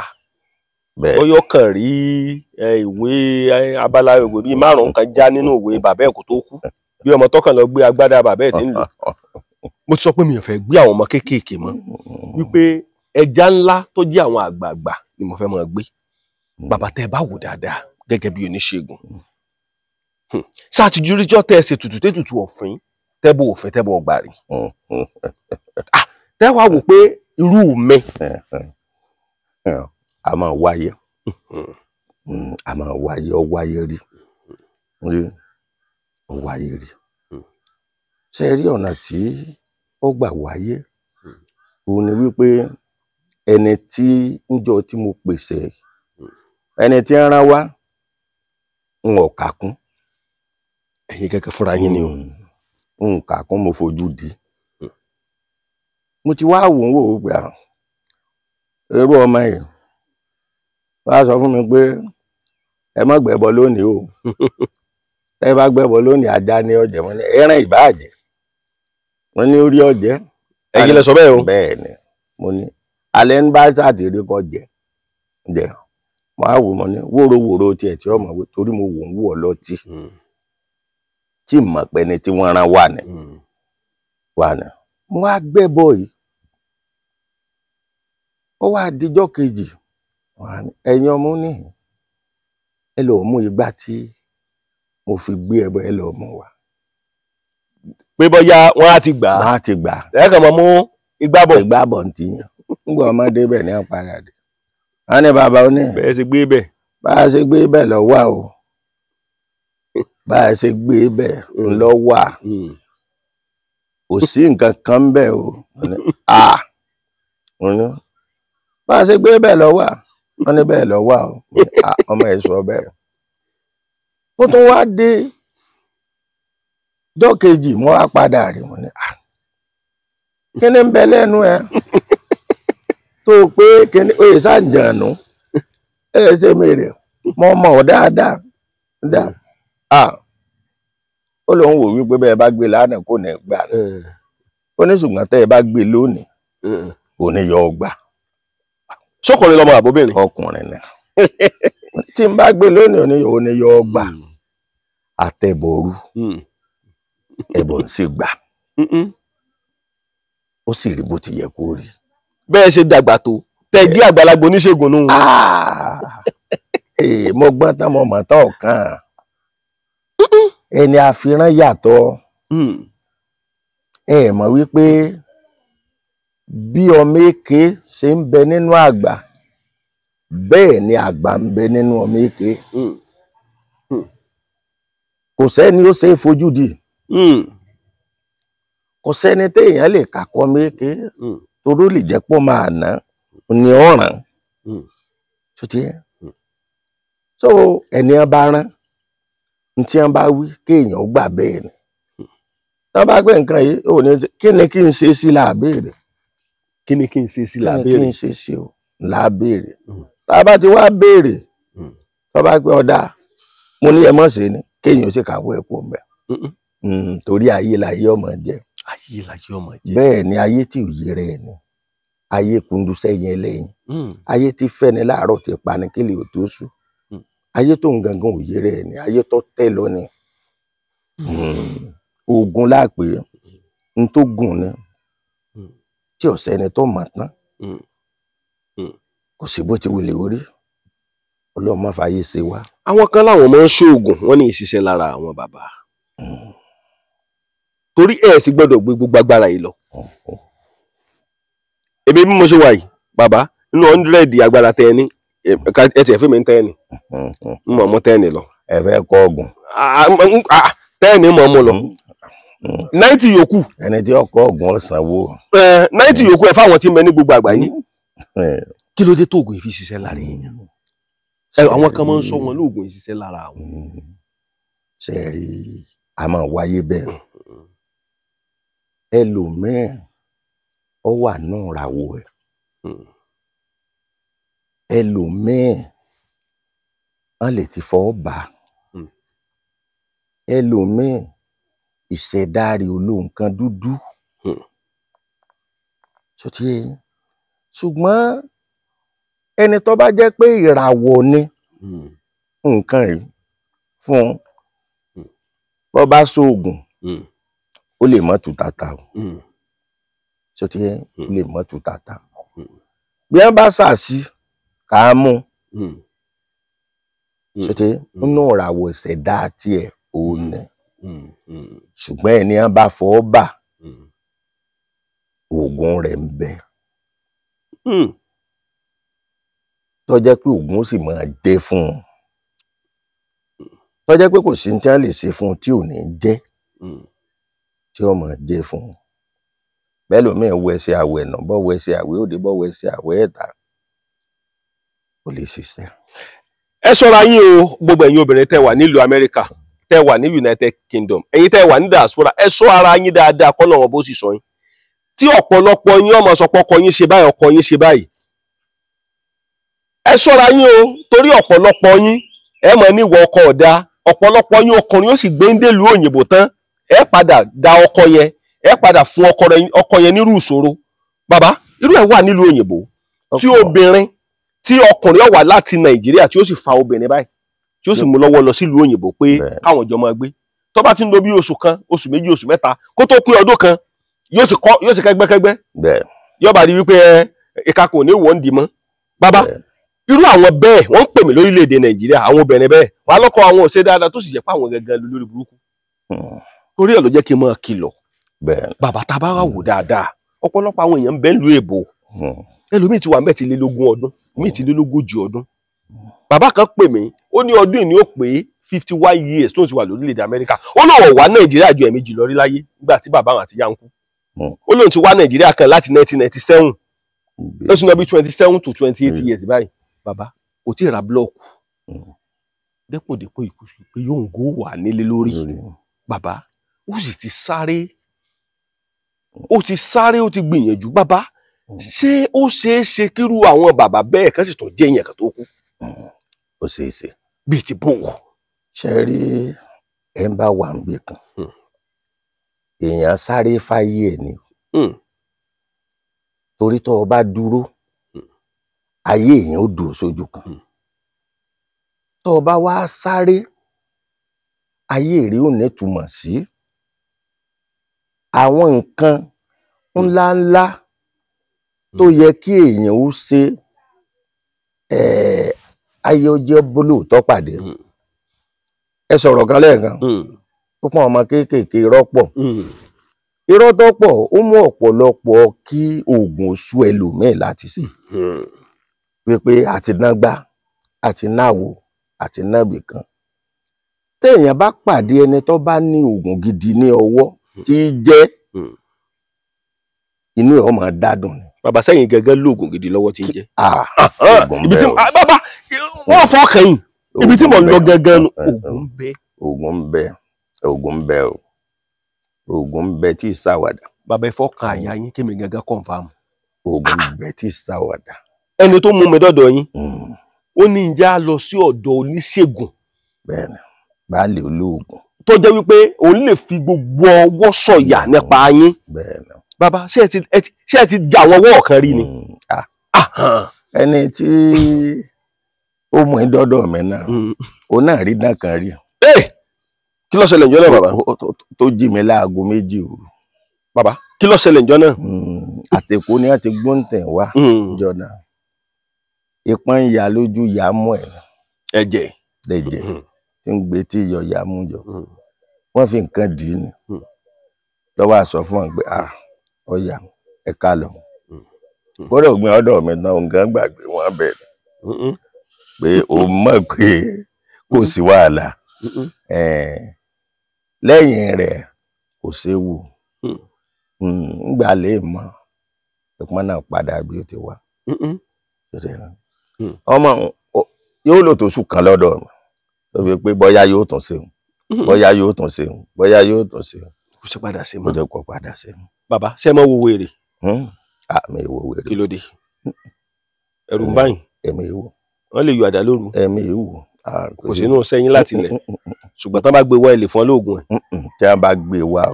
B: bẹ́ẹ̀
A: ó kàn rí ìwé abala ìwé bíi márùn-ún kan já nínú ìwé bàbá ẹ̀ kó tó kú bí ọmọ tọkàn lọ gbé agbádá bàbá ẹ̀ tí ń lò mo ti sọ pé mi ò fẹ́ gbé àwọn ọmọ kéékèèké mọ́ wípé ẹja ńlá tó jẹ́ àwọn àgbààgbà ni mo fẹ́ máa gbé bàbá tẹ́ ẹ bá wò dáadáa gẹ́gẹ́ bí oníṣègùn ṣáàtìjú ríjọ́ tẹ́ ẹ ṣe tutù tẹ́tùtù ọ̀fìn tẹ́bọ̀ òfin tẹ́bọ̀ ọgbà rí tẹ́ wàá wò pé irú mi
B: a máa wáyé ó wáyé rí ó wáyé rí ṣe rí ọ̀nà tí ó gbà wáyé òun ni wípé ẹni tí níjọ́ tí mo pèsè ẹni tí ń rán wá ń ọ̀kà kún
A: ẹ̀yin kẹ́kẹ́ fúnra yín ni o
B: ń kà kún mo fojú di mo ti wá wò ó wò gbà irú ọmọ yìí wá sọ fún mi pé ẹ má gbẹ́bọ lónìí o ẹ bá gbẹ́bọ lónìí ajá ní ọ̀jẹ̀ wọn ní ẹran ìbàjẹ́ wọn ní orí ọ̀jẹ̀
A: ẹ̀yin lẹ sọ bẹ́ẹ̀ o
B: bẹ́ẹ̀ ni mo ní alẹ́ ń bá ṣàtìrí kọ jẹ mo á wò mọ ní wóróworó tiẹ̀ tí ọmọ wí torí mo wò ń wò ọ lọtí tí mọ̀ pé ni tí wọ́n rán wà ní mo wá gbẹ́bọ yìí ó wá dijọ́ kejì ẹ̀yin ọmọ níhìn ẹ lọ mú igbá tí mo fi gbé ẹbọ ẹ lọ mú wá.
A: pé bóyá wọn á ti gbà á.
B: wọn á ti gbà á.
A: ẹ kàn máa mú
B: ìgbàbọ̀ ń ti yàn nígbà ọmọdé bẹ̀ ní àpárá dé. wọn ní bàbá ó ní.
A: bẹ́ẹ̀ ṣe gbé bẹ́ẹ̀.
B: bá a ṣe gbé bẹ́ẹ̀ lọ wà o bá a ṣe gbé bẹ́ẹ̀ lọ wà kò sí nǹkan kan ń bẹ̀ o bá a ṣe gbé bẹ́ẹ̀ lọ wà wọn ní bẹ́ẹ̀ lọ wà o ọmọ ẹ̀ sọ bẹ́ẹ̀. ó tún wá dé ọjọ́ kejì mo wá padà rí mo ní kí ni ń bẹ lẹ́nu ẹ tó pé kí ni oyè ṣàǹjànú ẹ ṣe mèrè mo mọ̀ ọ́ dáadáa ó lóun wò wípé bẹ́ẹ̀ bá gbé lánàá kò ní gbà ó ní ṣùgbọ́n tẹ́ ẹ bá gbé lónìí kò ní yọ ọgbà.
A: sọkùnrin lọmọ àbóbìnrin.
B: ọkùnrin ni tí n bá gbé lónìí ò ní yọ ọgbà àtẹ̀bọ̀rú ẹ̀bọ̀ ń sì gbà ó sì rí bó ti yẹ kó rí.
A: bẹ́ẹ̀ ṣe dàgbà tó tẹ̀gí àgbàlagbà oníṣègùn nù.
B: mo gbọ́n tán mo mọ̀ tán ọ̀kan ẹni àfihàn yàtọ̀ ẹ mọ̀ wípé bí ọmọ èké ṣe ń bẹ nínú àgbà bẹ́ẹ̀ ni àgbà ń bẹ nínú ọmọ èké kò sẹ́ni ó ṣe é fojú di kò sẹ́ni téèyàn lè kàkọ́ ọmọ èké torí ó lè jẹ́ pọ́ máa ná ní ọ̀ràn so ẹni ẹ bá rán tí wọn bá wí kéèyàn gbà bẹ́ẹ̀ ni tí wọn bá gbé nǹkan yìí ò ní kí ni kí n ṣe sí làbéèrè
A: kí ni kí n ṣe sí làbéèrè
B: kí ni kí n ṣe sí o làbéèrè tá a bá ti wá béèrè tó bá gbé ọ̀dà mo ní ẹ mọ̀ ṣe ni kéèyàn ṣe kàwé ẹ̀kọ́ mbẹ torí ayé láyé ọmọ jẹ bẹ́ẹ̀ ni ayé tí ò yé rẹ̀ ni ayé kundusẹ́ yẹn lẹ́yìn ayé tí fẹ́ni láàárọ̀ ti pa ní kílì ò tó sùn ayé tó ń gangan òye rẹ̀ ni ayé tó tẹ́ lọ ni ogun láàpẹ n tó gùn ni tí ọ̀sẹ̀ ni tó mọ̀ tán kò sí bó ti wulẹ̀ orí Ọlọ́run má fàyè ṣe wá.
A: àwọn kan láwọn máa ń ṣoògùn wọn ní ìṣiṣẹ́ lára àwọn bàbá torí ẹ̀ sì gbọ́dọ̀ gbé gbogbo agbára yìí lọ. èmi bí mo ṣe wà yìí bàbá nínú 100 agbára tẹ ẹ ní ẹ tiẹ̀ fún mi ń tẹ́ ẹ ní mọ̀ mọ́ tẹ́ ẹ ní lọ.
B: ẹ fẹ́ kọ́ ọ̀gùn.
A: tẹ́ ẹ ní mọ̀ mọ́ lọ 90 yòókù.
B: ẹni tí ọkọ̀ ọ̀gùn ọ̀sánwó.
A: 90 yòókù ẹ fáwọn tí ń bẹ ní gbogbo àgbáyé. kí ló dé tó oògùn ìfi ṣiṣẹ́ lára èèyàn. àwọn kan máa ń sọ wọn lóògùn ìṣiṣẹ́ lára àwọn.
B: ṣe rí a máa wáyé bẹ́ẹ̀ ẹlòmíín ọ wà náà ràwọ̀ ẹ̀ ẹlòmíín wọn lè ti fọwọ́ bà ẹlòmíín ìṣẹ̀dáre olóǹkan dúdú ṣùgbọ́n ẹni tó bá jẹ́ pé ìràwọ̀ ni nǹkan yìí fún bó bá ṣoògùn ó lè mọ́ tu tata o ó lè mọ́ tu tata bí wọ́n bá ṣàṣì kà á mú nínú ìràwọ̀ ìṣẹ̀dá tiẹ̀ òun ni ṣùgbọ́n ẹni wọ́n bá fọwọ́ bà oògùn rẹ̀ ń bẹ tó jẹ́ pé oògùn ó sì máa dé fún un tó jẹ́ pé kò sí ní tí wọ́n lè ṣe fún un tí ò ní jẹ́ tí ó máa jẹ́ fún un bẹ́ẹ̀ lómi wọ ẹsẹ̀ àwẹ̀ ẹ̀nà bọ́ wọ ẹsẹ̀ àwẹ̀ òde bọ́ wọ ẹsẹ̀ àwẹ̀ ẹ̀ta kò lè ṣiṣẹ́.
A: ẹ ṣọ́ra yín o gbogbo ẹ̀yin obìnrin tẹ́ wà nílùú Amẹ́ríkà tẹ́ wà ní United Kingdom ẹ̀yin tẹ́ wà ní diaspora ẹ ṣọ́ ara yín dáadáa kọ́ lọ́wọ́ bó sì sọ yín tí ọ̀pọ̀lọpọ̀ yín ọmọ sọ pé ọkọ yín ṣe báyìí ọkọ yín ṣe báyìí ẹ ṣọ́ra yín o torí ọ̀pọ̀lọpọ̀ yín ẹ mọ̀ ní ìwọ ọkọ ọ̀dà ọ̀pọ̀lọpọ̀ yín ọkùnrin ó sì gbé ń dèlú òyìnbó tán ẹ padà da ọkọ yẹn ẹ padà fún ọkọ yẹn nírú ìṣòro bàbá irú ẹ̀ wà nílùú òyìnbó tí obìnrin tí ọkùnrin ó wá láti Nàìjíríà tí ó sì fa obìnrin báyìí tí ó sì mú lọ́wọ́ lọ sílùú òyìnbó pé káwọn jọ máa gbé tó bá ti ń lò bí oṣù kan oṣù méjì oṣù mẹ́ta kó tó pé ọdún kan yóò ti kẹ́gbẹ́kẹ́gbẹ́
B: bẹ́ẹ̀
A: yóò bá di wípé ìka kò ní wọ́n dì mọ́ bàbá irú àwọn bẹ́ẹ̀ wọ́n ń pè mí lórílẹ̀‐èdè Nàìjíríà àwọn obìnrin bẹ́ẹ̀ wọ́n á lọ́kọ àwọn òṣèré dáadáa tó sì jẹ́ pé àwọn gẹ́gẹ́ lórí burúkú torí ẹ̀ ló jẹ́ kí n máa kìlọ̀
B: bẹ́ẹ̀
A: bàbá tá a bá wà wò dáadáa ọ̀pọ̀lọpọ̀ àwọn èèyàn bẹ́ẹ̀ lu èbò ẹlòmíì ti wà ń bẹ̀ ti lé lógún ọdún míì ti lé lógójì ọdún bàbá kan pè mí ó ní ọdún yìí ni ó pé 51 years tó ń ti wà lórílẹ̀‐èdè Amẹ́ríkà ó lóun wá Nàìjíríà ju ẹ̀ẹ̀mejì lọ rí láyé nígbà tí bàbá àwọn àti ìyá ń kú ó lóun ti wá Nàìjíríà kan láti 1997 ó sì lọ bí 27 to 28 years báyìí bàbá kò tí ì ra búlọ́ọ̀kù dépòdépò ìkùsù pé yóò ń gó wà nílé lórí bàbá ó sì ti sáré ó ti gbìyànjú bàbá ṣé ó ṣeé ṣe kírú àwọn bàbá bẹ́ẹ̀ kan sì tó jẹ́ èèyàn kan tó kú.
B: ó ṣeé ṣe.
A: bíi ti bò wọ.
B: ṣe rí ẹ ń bá wà ń gbé kan èèyàn sáré fáyé ẹ ni torí tó o bá dúró ayé èèyàn ó dúró sójú kan tó o bá wá sáré ayé rí ò nítumọ̀ sí àwọn nǹkan ńláńlá tó yẹ kí èèyàn ó ṣe ayé ó jẹ́ bólóòtọ́ pàdé ẹ sọ̀rọ̀ kan lẹ́ẹ̀kan ó pọ́n ọmọ kéékèèké irọ́ pọ̀ irọ́ tó pọ̀ ó mú ọ̀pọ̀lọpọ̀ kí oògùn oṣù ẹlòmíì láti sí pé àti nágbá àti náwó àti nábì kan téèyàn bá pàdé ẹni tó bá ní oògùn gidi ní ọwọ́ tí í jẹ́ inú ẹ̀ ó máa dádùn ni.
A: bàbá sẹ́yìn gẹ́gẹ́ lóògùn gidi lọ́wọ́ tí ń jẹ́.
B: ibi tí
A: bàbá wọ́n fọ́ kẹ́yìn ibi tí mò ń lọ gẹ́gẹ́ nu oògùn ń bẹ.
B: oògùn ń bẹ oògùn ń bẹ o oògùn ń bẹ tí ì ṣàwàdà.
A: bàbá ẹ fọkàn àyà yín kí mi gẹ́gẹ́ confirm.
B: oògùn ń bẹ tí ì ṣàwàdà.
A: ẹni tó mú mi dọ́dọ̀ yín ó ní ǹjẹ́ á lọ sí ọ̀dọ̀ oníṣègùn.
B: bẹ́ẹ̀ni baálé olóògùn.
A: tó jẹ́ wípé òun lè fi gbogbo ọwọ́ sọ̀yà nípa yín.
B: bẹ́ẹ̀ni.
A: bàbá ṣé ẹ ti di àwọn ọwọ́ kan rí ni.
B: ẹni tí ó mú ìdọ́dọ̀ mi náà òun náà rí náà kan rí.
A: kí ló ṣẹlẹ̀ ǹjọ́ náà bàbá.
B: tó jí mi láago 2 òru.
A: bàbá kí ló ṣẹlẹ̀ ǹjọ́ náà.
B: àtẹ̀kọ́ ni a ti gbóǹtẹ̀ wá jọ náà ìpọ́n ń ya lójú ya mú ẹ̀.
A: ẹ̀jẹ̀
B: tí ń gbé tí iyọ̀ ya mú jọ wọ́n fi nǹkan dì í ni lọ́wọ́ àṣọ fún wọn pé ọ̀yà ẹ̀ka lọ kódà ògbìn ọ̀dọ̀ mi náà nǹkan gbàgbé wọn bẹ̀rẹ̀ pé o mọ̀ pé kò sí wàhálà lẹ́yìn rẹ̀ kò séwu ńgbà lè mọ ìpọ́n náà padà bí ó ti wá ọmọ yóò lò tó sùn kan lọ́dọ̀ mi tó fi pé bóyá yóò tún ṣeun bóyá yóò tún ṣeun bóyá yóò tún ṣeun
A: kò sí padà sí
B: kò
A: mọ́.
B: jẹ́ kó padà ṣeun.
A: bàbá ṣé ẹ mọ wo wèrè.
B: mi ìwò wèrè.
A: kí ló dé ẹ̀rù ń báyìí.
B: èmi ìwò.
A: wọ́n lè yọ àdá lóru.
B: èmi ìwò.
A: kò sínú sẹ́yìn láti ilẹ̀ ṣùgbọ́n tí wọ́n bá gbé wá ẹ lè fún ọ lóògùn ẹ̀.
B: tí wọ́n bá gbé wá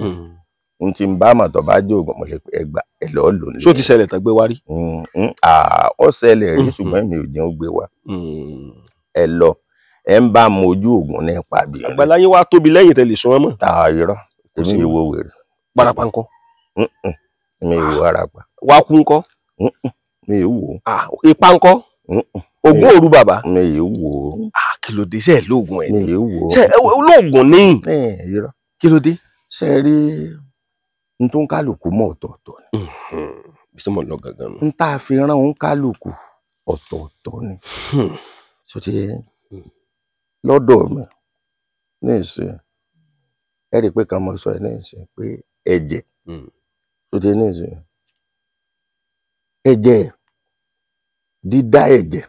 B: n ti bá mà tó bá jẹ́ oògùn mo lè pé ẹgbà ẹ lọ́ọ́ lò ní.
A: ṣó ti ṣẹlẹ̀ tán gbé wá rí.
B: ó ṣẹlẹ̀ rí ṣùgbọ́n mi ò jẹ́ ó gbé wá. ẹ lọ ẹ ń bá mojú oògùn ní ipa bí.
A: àgbàlá yín wá tóbi lẹ́yìn tẹ̀lé sún ọmọ.
B: irọ́ èmi ìwo wèrè.
A: parapa ńkọ́.
B: mi ìwo arapa.
A: wá kú ńkọ́.
B: mi ìwo.
A: ipa ńkọ́. ògùn òru bàbá.
B: mi ìwo.
A: kí ló dé ṣe é lóògùn ẹ̀
B: mi
A: ni.
B: ìwo.
A: ṣe olóògùn ní.
B: irọ́.
A: kí ló dé.
B: ṣe rí n tó ń kálukú mọ́ ọ̀tọ̀ọ̀tọ̀ ni.
A: bí sọ mọ lọ gangan nù.
B: n tá a fi rán òun kálukú ọ̀tọ̀ọ̀tọ̀ ni. sọtí lọ́dọ̀ mi ní ìsìn ẹ rí i pé kan mọ sọ ẹ ní ìsìn pé ẹ̀jẹ̀ sọtí ní ìsìn ẹ̀jẹ̀ dídá ẹ̀jẹ̀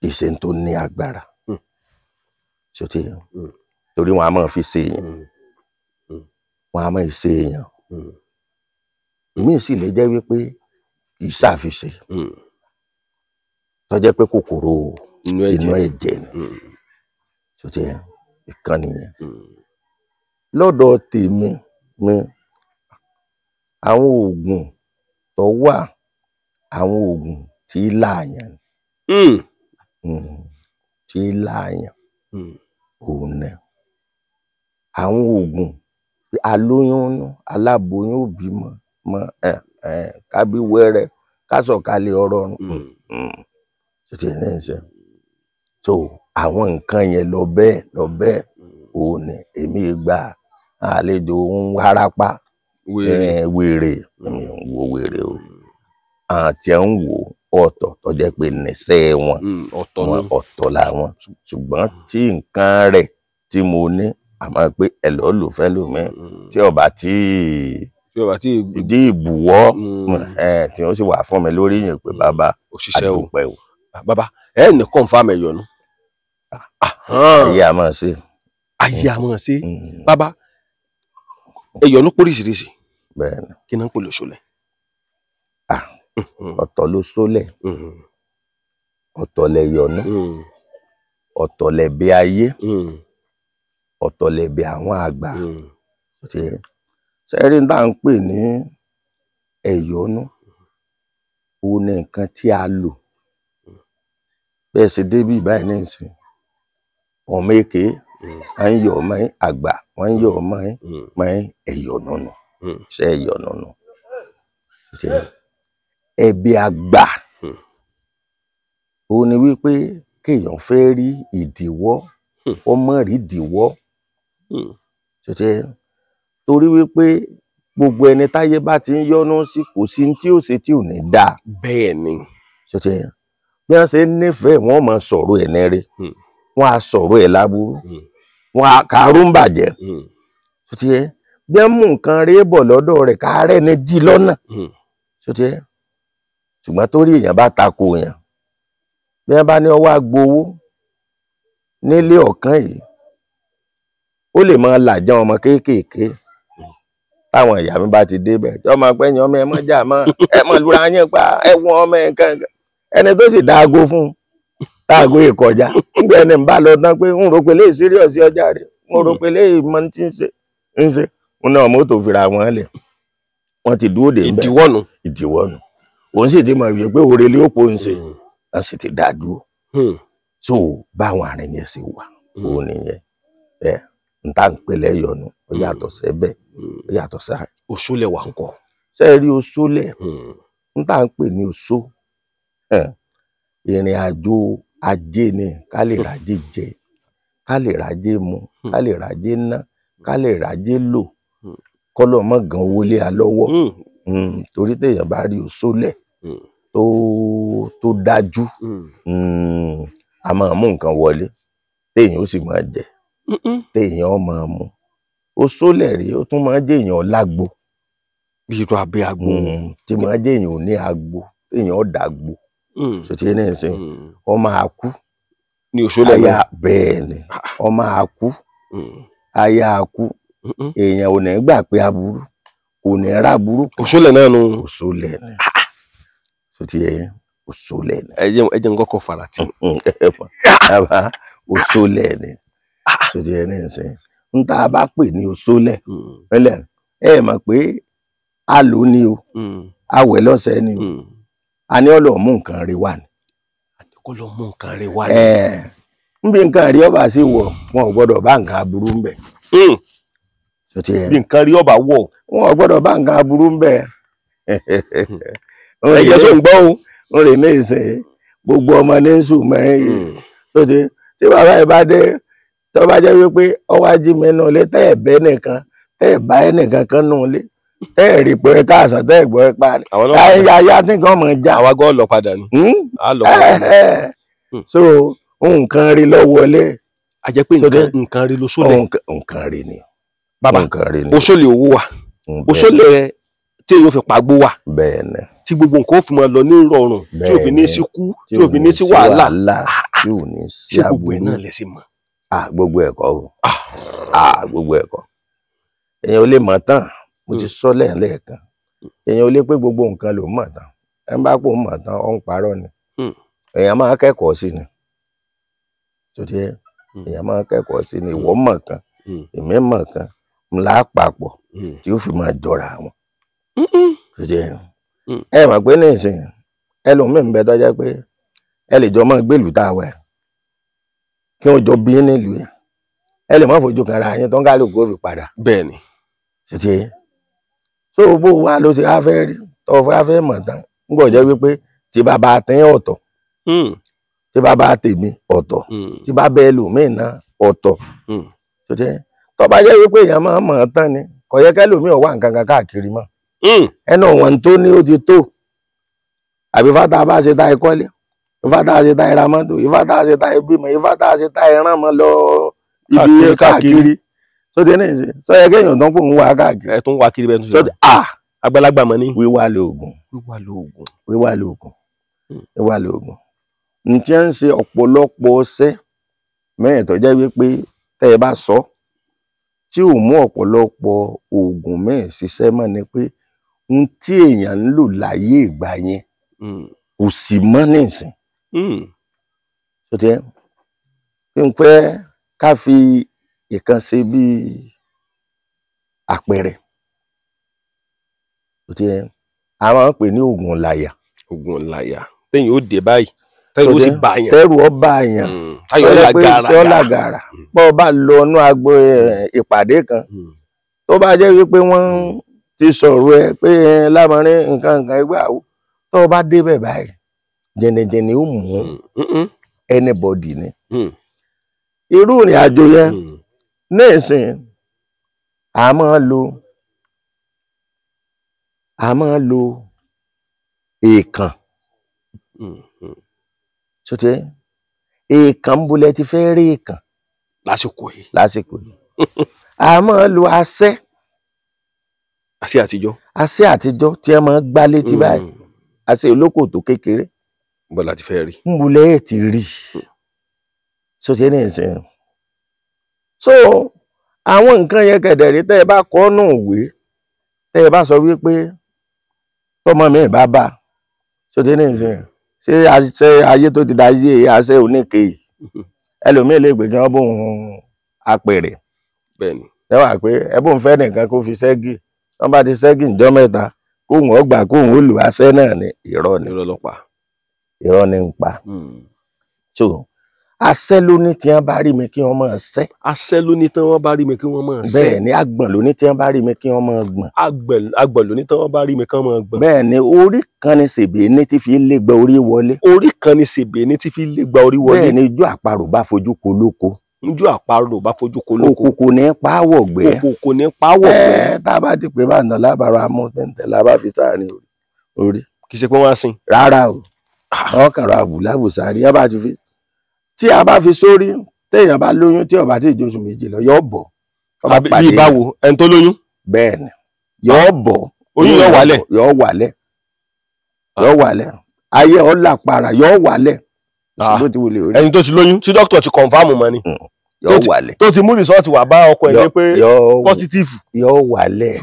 B: ìṣe tó ní agbára sọtí torí wọn a máa fi ṣe èèyàn wọn a máa ṣe èèyàn ìmí sì lè jẹ́ wípé ìṣàfiṣe tó jẹ́ pé kòkòrò inú ẹ̀jẹ̀ ni sọtí ìkànnì yẹn lọ́dọ̀ tèmi mi àwọn oògùn tó wà àwọn oògùn tí láàyàn tí láàyàn òun náà àwọn oògùn alóyún aláboyún òbí mọ kábí wẹ́rẹ́ kásọ̀kalẹ̀ ọ̀rọ̀ ṣètì ní ìṣe so àwọn nǹkan yẹn lọ bẹ́ẹ̀ òun ni èmi gba àlejò ń warapa wèrè èmi ń wo wèrè o àti ẹ̀ ń wò ọ̀tọ̀ tó jẹ́ pé nìṣẹ́ wọn ọ̀tọ̀ làwọn ṣùgbọ́n tí nǹkan rẹ̀ tí mo ní àmọ́ pé ẹ lọ́ọ́ lò fẹ́ lómi tí ọba tí ìdí ìbùwọ́ tí ó sì wà fún mi lórí yẹn pé bàbá àdúpẹ́ o.
A: Bàbá ẹ ní confam ẹ̀yọ̀nù.
B: ayé a máa ṣe.
A: ayé a máa ṣe. Bàbá ẹ̀yọ̀nù póríṣiríṣi.
B: bẹ́ẹ̀ni.
A: kí náà ń pè lóṣòlẹ̀.
B: ọ̀tọ̀ ló sólẹ̀ ọ̀tọ̀ lẹ̀yọ̀nù ọ̀tọ̀ lẹ̀bi ayé ọ̀tọ̀ lẹ̀bi àwọn àgbà sẹ́rí tá à ń pè ní ẹ̀yọ̀nù òun ní nǹkan tí a lò bẹ́ẹ̀ sì débí báyìí ní ìsìn ọmọ èké à ń yọ ọmọ yín àgbà wọ́n ń yọ ọmọ yín ẹ̀yọ̀nù nù ṣe ẹ̀yọ̀nù nù ẹ̀bi àgbà òun ni wípé kéèyàn fẹ́ rí ìdíwọ́ ọmọ rí ìdíwọ́ torí wípé gbogbo ẹni táyé bá ti ń yọ́nú sí kò sí tí ó ṣe tí ò ní dáa.
A: bẹ́ẹ̀ ni.
B: bí wọ́n ṣe ń nífẹ̀ẹ́ wọ́n máa sọ̀rọ̀ ẹ̀ nẹ́rẹ́ wọ́n á sọ̀rọ̀ ẹ̀ láburú wọ́n á kàrú ń bàjẹ́ bí wọ́n mú nǹkan rí bọ̀ lọ́dọ̀ rẹ̀ káàárẹ̀ ní dí lọ́nà ṣùgbọ́n torí èèyàn bá tako èèyàn bí wọ́n bá ní ọwọ́ agbowó nílé ọ̀kan yìí ó lè máa làjá ọmọ kéékèèké táwọn ìyá mi bá ti débẹ̀ tí ọmọ pẹ́yìn ọmọ ẹ mọ́ jà mọ́ ẹ mọ́ lura yín pa ẹ̀wọ̀n ọmọ ẹ̀ nǹkan ẹni tó sì dáago fún dáago ìkọjá nígbà ẹni ń bá lọ tán pé ń rò pé léyìí síríọ̀sì ọjà rẹ̀ ń rò pé léyìí mọ tí ń ṣe ń náà mọ́tò fira wọn lẹ̀ wọ́n ti dúró dé ìdíwọ́nù òun sì ti mọ̀ wípé pé òrèlé òpó ń ṣe wọ́n sì ti dá dúró so báwọn àárín yẹn sì wà òun nìyẹn n tá n pèlè ẹ̀yọ̀nù ó yàtọ̀ sẹ́bẹ̀ ó yàtọ̀ sáà.
A: òṣòlẹ̀ wà ń kọ́.
B: ṣé ẹ rí òṣòlẹ̀ n tá n pè ní òṣò ìrìn àjò ajé ni ká lè rájé jẹ ká lè rájé mu ká lè rájé ná ká lè rájé lò kọ́lọ̀ mọ́ gan owó lé a lọ́wọ́ torí téèyàn bá rí òṣòlẹ̀ tó dájú a máa mú nǹkan wọlé téèyàn ó sì máa jẹ téèyàn máa mú òṣòlẹ̀ rí ó tún máa jẹ́ èèyàn lágbo
A: bí irú abẹ́ agbo
B: tí máa jẹ́ èèyàn ní agbo téèyàn dàgbo ṣòtí ní ìsìn wọ́n máa kú
A: ní òṣòlẹ̀
B: náà bẹ́ẹ̀ ni wọ́n máa kú aya kú èèyàn ò ní gbà pé aburú kò ní rà burú
A: òṣòlẹ̀ náà nu
B: òṣòlẹ̀ ni ṣòtí òṣòlẹ̀ ni
A: ẹ jẹ́ nǹkan kan farati
B: òṣòlẹ̀ ni ṣòtí ní ìsìn ń tá a bá pè ní òṣòlẹ̀ ẹ mọ̀ pé a lò ní o awẹ̀ lọ́sẹ̀ ni o a ní ọlọ́ mú nǹkan rí wà ní.
A: kó lọ mú nǹkan rí wà ní.
B: ń bí nǹkan rí ọba sí wọ wọn ò gbọ́dọ̀ bá nǹkan aburú ń bẹ.
A: bí nǹkan rí ọba wọ
B: wọn ò gbọ́dọ̀ bá nǹkan aburú ń bẹ.
A: ẹyẹ sọ ń gbọ́ o.
B: ń rè ní ìsìn gbogbo ọmọ ní sùn mẹ́rin tó ti tí bàbá yìí bá dé tó bá jẹ́ wípé ọwọ́ ají mi nù lé tẹ́ ẹ̀ bẹ́ nìkan tẹ́ ẹ̀ bá ẹ̀ nìkan kan nù lé tẹ́ ẹ̀ rí pé káàsán tẹ́ ẹ̀ gbọ́ ẹ parí ayá tí nǹkan mọ̀ já.
A: àwa gan lọ padà ni.
B: so nǹkan rí lọ wọlé.
A: a jẹ́ pé nǹkan rí ló sólẹ̀.
B: nǹkan rí ni.
A: bàbá òṣòlẹ̀ owó wà òṣòlẹ̀ tí èèyàn fi pàgbó wà.
B: bẹ́ẹ̀ ni.
A: tí gbogbo nǹkan ó fi máa lọ ní ìrọ̀rùn tí ò fi ní sí kú tí ò fi ní sí wàhálà
B: tí ò ní sí
A: ṣé gbogbo ẹ̀ náà lẹ sí mọ̀.
B: gbogbo ẹ̀kọ́ o gbogbo ẹ̀kọ́ èèyàn ò lè mọ̀ tán mo ti sọ lẹ́ẹ̀kan èèyàn ò lè pé gbogbo nǹkan ló mọ̀ tán ẹ bá pò mọ̀ tán ó ń parọ́ ni èèyàn máa kẹ́kọ̀ọ́ sí ni tó ti èèyàn máa kẹ́kọ̀ọ́ sí ni ìwọ mọ̀ kan èmi mọ̀ kan ńlá papọ̀ tí ó fi máa jọra wọn tó ti ẹ mọ̀ pé ní ìsìn ẹlòmíì ń bẹ tó jẹ́ pé ẹ lè jọ máa gbèlú tá a wẹ̀ kí wọ́n jọ bí nílùú ẹ lè má fojú kan ra yín tó ń kálukú ó fi padà.
A: bẹ́ẹ̀ ni.
B: títí so bó wa ló ti á fẹ́ rí tó fẹ́ mọ̀ tán ń gbọ́ jẹ́ wípé tí bàbá tẹ́yìn ọ̀tọ̀ tí bàbá tèmi ọ̀tọ̀ tí bàbá ẹlòmíì náà ọ̀tọ̀ títí tó bá jẹ́ wípé èèyàn máa mọ̀ tán ni kò yẹ kẹ́lòmíì wà nǹkan kan káàkiri mọ́ ẹnu wọn tó ní ó ti tó àbí fátá bá ṣe ta ìkọ́lé ifá tá a ṣe ta ìra mọ́tò ifá tá a ṣe ta ìbímọ ifá tá a ṣe ta ìran mọ́ lọ ibi káàkiri sóde ní ìṣe sọ yẹ kéèyàn tó ń pò ń wá káàkiri
A: ẹ tó ń wá kiri bẹ́ẹ̀ tó
B: sóde
A: àgbàlagbà mọ ní.
B: wíwá lóògùn n tí ń ṣe ọ̀pọ̀lọpọ̀ ọṣẹ́ mẹ́rin tó jẹ́ wípé tẹ́ ẹ bá sọ tí ò mú ọ̀pọ̀lọpọ̀ oògùn mẹ́rin ṣiṣẹ́ mọ́ ni pé n tí èèyàn ń lò láyé ìgbà yẹn kò sí mọ́ nísìn tó tiẹ̀ kí n fẹ́ ká fi ìkan ṣe bí àpẹẹrẹ tó tiẹ̀ a máa ń pè ní oògùn làyà
A: téèyàn ó dé báyìí tẹ́rù ó sì bá yàn
B: tẹ́rù ó bá yàn
A: táyọ̀
B: lágara bọ́ ọ bá lọ inú agbo ìpàdé kan tó bá jẹ́ wípé wọ́n ti sọ̀rọ̀ ẹ pé lámọrin nǹkan ẹgbẹ́ àwọ tó bá débẹ̀ báyìí jẹnẹjẹnẹ ó mú anybody ni irú ìrìn àjò yẹn nísìn a máa lo èèkàn sọtẹ èèkàn ń bolẹ̀ ti fẹ́ rí èèkàn
A: lásìkò yìí
B: a máa lo asẹ́ àtijọ́ tí ẹ máa gbá létí báyìí asẹ́ olóko tó kékeré
A: bọ́lá ti fẹ́ rí
B: ń bolẹ̀ ẹ̀ ti rí sọtẹ ní ìsìn so àwọn nǹkan yẹn kẹ̀dẹ̀rí tẹ́ ẹ bá kọ́ nù ìwé tẹ́ ẹ bá sọ wípé tọmọ mi bá bá sọtẹ ní ìsìn ṣé àṣẹ ayé tó ti dáyé àṣẹ oníke ẹlòmíì lè gbé kí wọn bóun apẹ̀rẹ̀
A: bẹ́ẹ̀ni
B: ẹ wà pé ẹ bóun fẹ́ nìkan kó fi ṣẹ́gi wọn bá ti ṣẹ́gi ǹjọ́ mẹ́ta kóun ọgbà kóun ó lù àṣẹ náà ní irọ́ ni ń pa so àṣẹ ló ní tí wọn bá rí mi kí wọn máa ṣẹ́
A: àṣẹ ló ní tí wọn bá rí mi kí wọn máa ṣẹ́
B: bẹ́ẹ̀ ni àgbọ̀n ló ní tí wọn bá rí mi kí wọn máa gbọ̀n
A: àgbọ̀n ló ní tí wọn bá rí mi kí wọn máa gbọ̀n
B: bẹ́ẹ̀ ni orí kan ni sèbè ní tí fi lè gba orí wọlé bẹ́ẹ̀ ni ijó àparò bá fojú kolóko òkòkò ní pàwọ̀gbẹ́ tá a bá ti pè bá nà lábàárọ̀ amúntẹ̀ntẹ̀ la bá fi sáàrin orí
A: kì í ṣe pé wọ́n á sìn
B: rárá o wọ́n kàn ra àbùlábù sáàrin yẹn bá ti fi tí a bá fi sórí téèyàn bá lóyún tí ó bá ti jóṣù méjì lọ yóò bọ̀
A: bí báwo ẹni tó lóyún
B: bẹ́ẹ̀ ni yóò bọ̀
A: oyún yóò
B: wálẹ̀ ayé ọ̀là para yóò wálẹ̀
A: ẹni tó ti lóyún tí dókítà ti kọ̀nfàmù mọ́ ni
B: yóò wálẹ̀
A: tó ti mú rìsọ́ọ̀tì wà bá ọkọ ẹ̀ ní pé pọ́sítífù
B: yóò wálẹ̀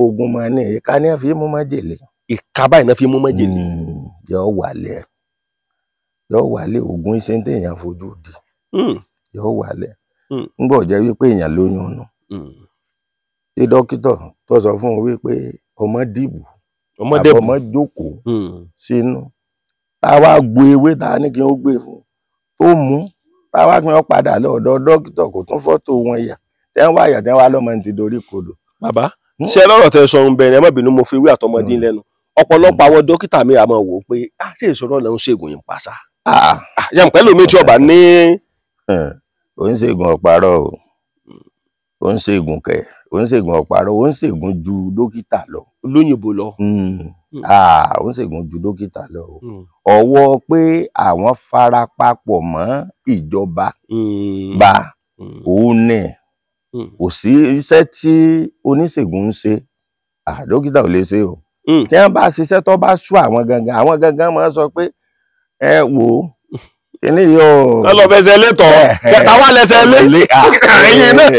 B: ogun máa ní ìka ní àfi mú májèlé
A: ìka báyìí náà fi mú májèlé
B: yóò wálẹ̀ ogun iṣẹ́ téèyàn fojú di yóò wálẹ̀ ńgbọ́ jẹ́ wípé èèyàn lóyún ọ̀nà tí dókítà tó sọ fún un wípé ọmọ dìbò ọmọ jókòó sínú táwa gbo ewé tá a ní kí wọ́n gbé fún tó mú táwa kí wọ́n padà lọ́dọ̀ dókítà kò tún fọ́tò wọn yà tí wọ́n wá yà tí wọ́n wá lọ́mọ ti dorí kodò.
A: bàbá ṣé lọ́rọ̀ tẹ sọ ń bẹ̀rẹ̀ ẹ má bínú mo fi wí àtọmọdé lẹ́nu ọ̀pọ̀lọpọ̀ àwọn dókítà mi àmọ́ wò ó pé ṣé ìṣòro náà ń ṣègùn yìí ń pa sá. yàmù pẹ́lú mi tí ọba ní.
B: ó ń ṣègùn ọ̀parọ̀ o ó ń ṣègùn kẹ̀ ó ń ṣègùn ọ̀parọ̀ ó ń ṣègùn ju dókítà lọ.
A: olóyìnbó lọ.
B: ó ń ṣègùn ju dókítà lọ o ọwọ́ pé àwọn fara papọ̀ mọ́ ìjọba bá òun ní kò sí iṣẹ́ tí oníṣègùn ń ṣe dókítà ò lè ṣe o tí wọ́n bá ṣiṣẹ́ tó bá sú àwọn gangan máa ń sọ pé ẹ wò ó kíní yóò.
A: wọ́n lọ fẹsẹ̀ létọ̀ kẹta wà lẹ́sẹ̀ lé ẹ̀yìn náà.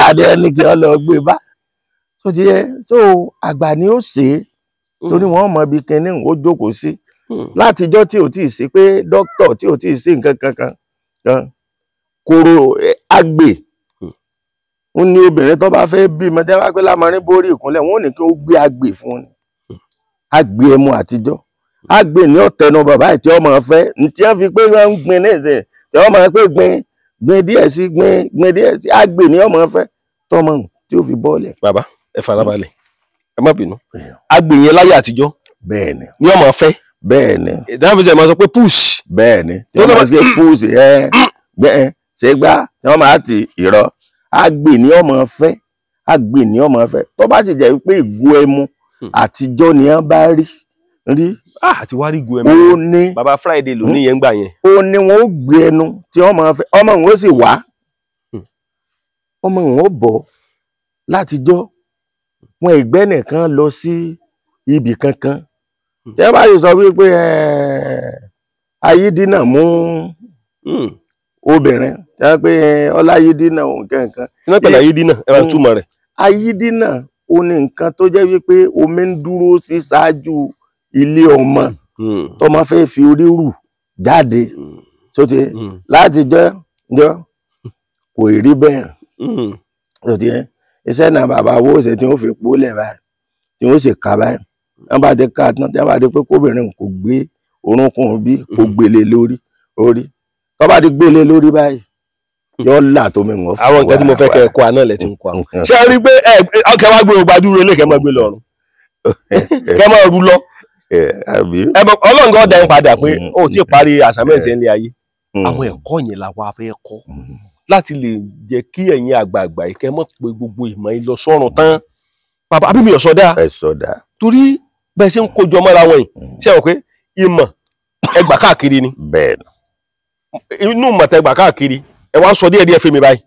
B: adé ẹni kí wọ́n lọ gbé bá tó ti yẹ so àgbà ni ó ṣe é torí wọ́n mọ ibi kíní ó jókòó sí látijọ́ tí ò tí ì sí pé dókítà tí ò tí ì sí nǹkan kankan kóró àgbè ń ní obìnrin tó bá fẹ́ bímọ tí wọ́n bá pẹ́ lámarin borí ìkúnlẹ̀ wọ́n ò ní kí ó gbé àgbè fún un àgbè ẹmu àtijọ́ àgbè ní ọ̀tẹnu bàbá ẹ̀ tí ọmọ fẹ́ tí wọ́n fi pé wọ́n ń gbin ní ìsìn tí wọ́n máa pé gbin díẹ̀ sí gbin díẹ̀ sí àgbè ní ọmọ fẹ́ tọmọ tí ó fi bọ́ọ̀lẹ̀.
A: bàbá ẹ farabalẹ̀ ẹ má bínú agbè yẹn láyé àtijọ́
B: bẹ́ẹ̀ni
A: ní ọmọ fẹ́
B: bẹ́ẹ̀ni
A: ìdáhùn máa sọ pé push
B: bẹ́ẹ̀ni tí wọ́n máa ṣe push bẹ́ẹ̀ ṣe gbá tí wọ́n máa ti ìrọ̀ agbè ní ọmọ fẹ́ agbè ní ọmọ fẹ́ tó bá ti jẹ́ pé ìgò ẹmu àtijọ́ ni wọ́n bá rí
A: àti wá rí ìgò ẹmu
B: ó ní
A: baba Friday ló ní yẹn gbà yẹn
B: ó ní wọn ó gbé ẹnu tí wọ́n máa fẹ́ ọmọ wọn ó sì wá ọmọ wọn ó bọ̀ látijọ́ wọn ìgbẹ́ nìkan lọ sí ibì kankan tí wọ́n bá yìí sọ wípé ayídínà mú obìnrin tí wọ́n pé ọláyídínà òun kankan.
A: tí wọ́n pẹ̀lú ayídínà ẹ bá túmọ̀ rẹ̀.
B: ayídínà ó ní nǹkan tó jẹ́ wípé omi ń dúró sí ṣáájú ilé ọmọ tọmọ fẹ́ fi orí rù jáde sóti láti jọ kò rí bẹ́ẹ̀ sóti iṣẹ́ náà bàbá owó ṣe tí wọ́n fi pólẹ̀ báyìí tí wọ́n sì ká báyìí wọ́n bá ti ká tán tí wọ́n bá ti pé kóbìnrin kò gbé orúnkún bí kò gbélé lórí tó bá ti gbélé lórí báyìí yóò là tó mi wọ́n fún wa.
A: àwọn nǹkan tí mo fẹ́ kẹ́ ẹ kọ́ àná lẹ ti ń kọ́ àwọn. ṣé ẹ rí i pé ọkẹ́ wa gbé gbàdúrà ilé kẹ́ máa gbé lọ́rùn kẹ́ máa rú lọ. Ọlọ́run kan dá ń padà pé ó ti parí àsámẹ́ǹtì ilé ayé àwọn ẹ̀kọ́ yẹn la wá fẹ́ kọ́ láti lè jẹ́ kí ẹ̀yin àgbààgbà yìí kẹ́ mọ̀ pé gbogbo ìmọ̀ yìí lọ sọ́run tán bàbá àbí mi ò sọdá torí bẹ́ẹ̀ ṣe ń kójọ mọ́ra wọn yìí ṣe wọ́n pé ìmọ̀ ẹgbà káàkiri ni inú ìmọ̀ tẹgbà káàkiri ẹ wá ń sọ díẹ̀ díẹ̀ fún mi báyìí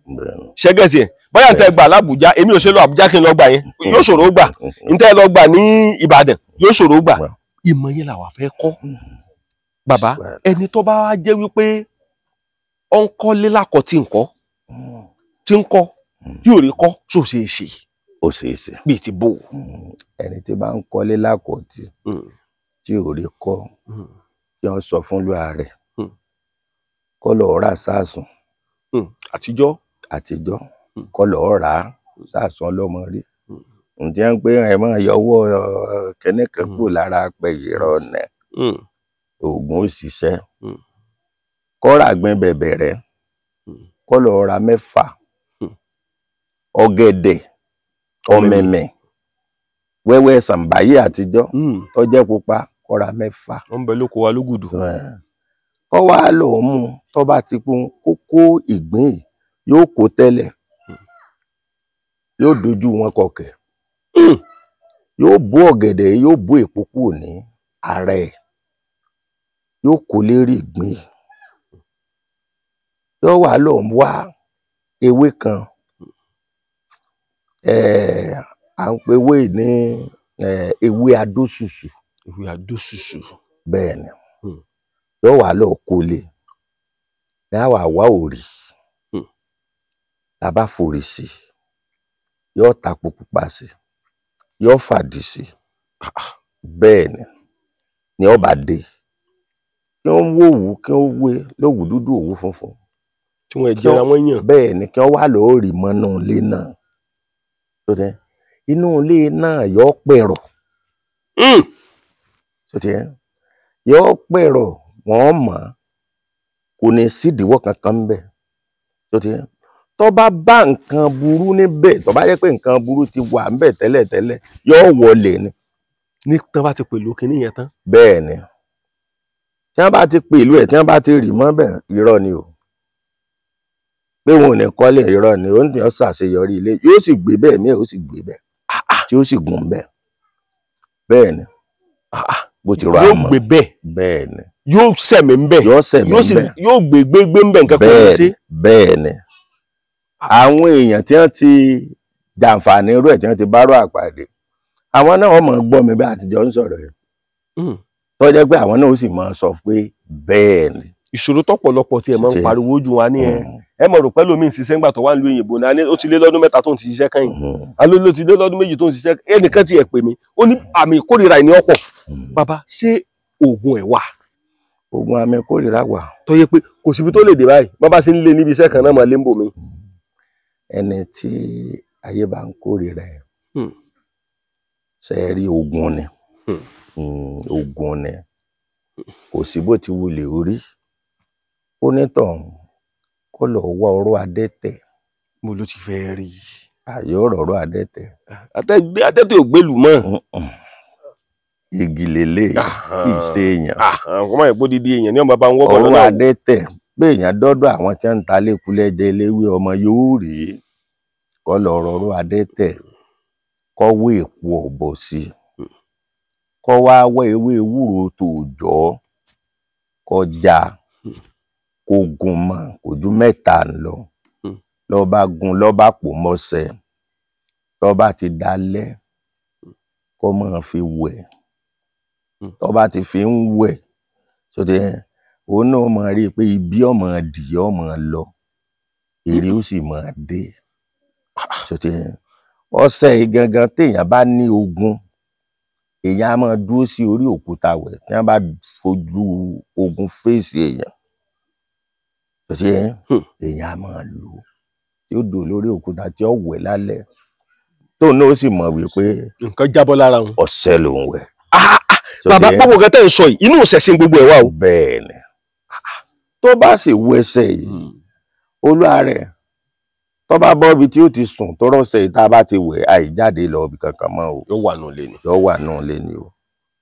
A: ṣẹ́gẹ̀sì ẹ̀ bóyá ń tẹ́ gbà l'Ábùjá èmi ò ṣe lọ Àbújá kí n lọ gbà yẹn yóò ṣòro gbà ń tẹ́ lọ gbà ní Ìbàdàn yóò ṣòro gbà ìmọ̀ yẹn làwa fẹ́ kọ́ bàbá ẹni tó bá wá jẹ́ wípé ọ ń kọ́lé lákọ̀ tí ń kọ́ tí ò rí kọ́ tó ṣeé ṣe
B: ó ṣeé ṣe
A: bíi ti bò
B: ẹni tí bá ń kọ́lé lákọ̀ tí ò rí kọ́ kí wọ́n sọ fún lóra rẹ̀ kọ́ lọ́ọ́ rà sáàsùn àtijọ́ kọ́ lọ́ọ́ rà sáàsùn ọlọ́mọ rí ǹjẹ́ ń pé ẹ̀ máa yọwọ́ kẹ́nìkan kù lára pẹ̀yìrọ̀ ọ̀nà oògùn ó ṣiṣẹ́ kọ́ra gbin bẹ̀bẹ̀ rẹ̀ kọ́ lọ́ọ́ ra 6 ọ̀gẹ̀dẹ̀ ọ̀mẹ̀mẹ̀ wẹ́wẹ́ sàǹbáyé àtijọ́ tó jẹ́ pupa kọ́ra 6.
A: wọ́n ń bẹ lóko wa lógùdù.
B: kọ́ wá lọ́ọ́ mú tó bá ti kún kókó ìgbín yóò kó tẹ́lẹ̀ yóò dojú wọn kọkẹ̀ yóò bó ọ̀gẹ̀dẹ̀ yóò bó èpo kúrò ní ara ẹ̀ yóò kó lérí ìgbín yóò wá lọ́ọ́ wá ewé kan à ń pe ewé ní ewé adóṣùṣù.
A: ewé adóṣùṣù.
B: bẹ́ẹ̀ ni yóò wá lọ́ọ́ kólé ní àwa wá òrì tàbá forí sí yóò tapo pupa sí yóò fàdí sí bẹ́ẹ̀ ni ọba dé kí wọ́n wòwú kí wọ́n wé lówù dúdú òwú funfun
A: tí wọ́n jẹra wọ́n yàn
B: bẹ́ẹ̀ ni kí wọ́n wá lọ́ọ́ rì mọ́nú ilé náà tó tẹ́ inú ilé náà yóò pẹ̀rọ̀ tó tẹ́ yóò pẹ̀rọ̀ wọ́n mọ̀ kò ní sídìíwọ́ kankan ńbẹ̀ tó tẹ́ tó bá bá nǹkan burú níbẹ̀ tó bá yẹ pé nǹkan burú ti wà ńbẹ̀ tẹ́lẹ̀tẹ́lẹ̀ yóò wọlé ni.
A: ní tí wọ́n bá ti pèlú kinní yẹn tán.
B: bẹ́ẹ̀ ni tí wọ́n bá ti pèlú ẹ̀ tí wọ́n bá ti rì mọ́ bẹ̀ irọ́ ni o pé wọn ò ní kọ́lé irọ́ ni ó ń tàn ṣàṣeyọrí ilé yóò sì gbé bẹ́ẹ̀ mí ó sì gbé bẹ́ẹ̀ tí ó sì gùn bẹ́ẹ̀ bẹ́ẹ̀ ni bó ti rọ àmọ́
A: yóò gbé bẹ́ẹ̀
B: bẹ́ẹ̀ ni
A: yóò sẹ̀mí ń bẹ̀
B: yóò sẹ̀mí ń bẹ̀
A: yóò gbé ń bẹ̀ nǹkan kan ṣe.
B: bẹ́ẹ̀ ni àwọn èèyàn tí wọ́n ti jàǹfààní irú ẹ̀ tí wọ́n ti bárò àpàdé àwọn náà wọ́n mọ̀ gbọ́ mi bí àtijọ́ ń sọ̀rọ̀ yẹn tó jẹ́ pé àwọn náà ó sì máa sọ pé bẹ́ẹ̀ ni.
A: ìṣòro tọ́pọ̀lọpọ̀ tí ẹ máa ń pariwo jù wá ní ẹ mọ̀ rò pé lómi ń ṣiṣẹ́ ńgbà tó wà ń lu òyìnbó ní ó ti lé lọ́dún 3 tó ń ti ṣiṣẹ́ kẹ́yìn aló ló ti lé lọ́dún 2 tó ń ṣiṣẹ́ ẹnìkan ti ẹ̀ pè mí ó ní àmì ìkórìíra ìní ọ̀pọ̀ bàbá ṣé oògùn ẹ̀ wà.
B: oògùn àmì ìkórìíra wà.
A: tó yẹ pé kò síbi tó lè dé báyìí bàbá ṣe ń lé níbi iṣẹ́ kan náà máa lé ń bò mí.
B: ẹni tí ayé bá ń kórìíra ẹ̀ ṣe é rí oògùn ni oògùn ni kò sí bó ti wulẹ̀ orí onítọ̀hún kó lọ wá ọ̀rọ̀ adẹ́tẹ̀.
A: mo ló ti fẹ́ rí
B: yóò rọ̀rọ̀ adẹ́tẹ̀.
A: Adẹ́tẹ̀ ò gbélù mọ́.
B: Igi lélẹ̀ kì í ṣe èèyàn.
A: Wọ́n máa ń pò dídí èèyàn ní ọmọ bá ń wọ́pọ̀ lọ́nà.
B: Ọ̀rọ̀ adẹ́tẹ̀ pé èèyàn dọ́dọ̀ àwọn tí wọ́n ń ta lékulẹ́jẹ eléwé ọmọ yóò rí kọ́ lọ rọ̀rọ̀ adẹ́tẹ̀ kọ́ wé èpo ọ̀bọ sí kọ́ wá wá ewé ewúro tòòjọ́ kọ́ já kó gun mọ́ kò ju 3 lọ lọ́ bá gun lọ́ bá pò mọ́sẹ̀ tọ́ bá ti dalẹ̀ kọ́ máa fi wẹ̀ tọ́ bá ti fi ń wẹ̀ sóde òun náà máa rí i pé ibi ọmọ dì ọmọ lọ èrè ó sì máa dé sóde ọṣẹ yìí gangan téèyàn bá ní ogun èèyàn á máa dúró sí orí òkúta wẹ̀ tí wọ́n bá fojú ogun fèsì èèyàn sóde èèyàn á máa lò tí ó dùn lórí òkúta tí ó wẹ̀ lálẹ́ tóun náà ó sì mọ̀ wípé
A: nǹkan jábọ́ lára wọn.
B: ọṣẹ lòun wẹ̀.
A: Bàbá pọ́pọ̀ kan tẹ́ ń sọ yìí inú ìṣẹ̀sìn gbogbo ẹ̀ wá o.
B: Bẹ́ẹ̀ ni tó bá sì wọ ẹsẹ̀ yìí olúwa rẹ̀ tó bá bọ́ ibi tí ó ti sùn tó rọ́ṣẹ̀ yìí tá a bá ti wẹ̀ àìjáde lọ ibi kankan mọ́ o.
A: Yóò wà nù lé ni.
B: Yóò wà nù lé ni o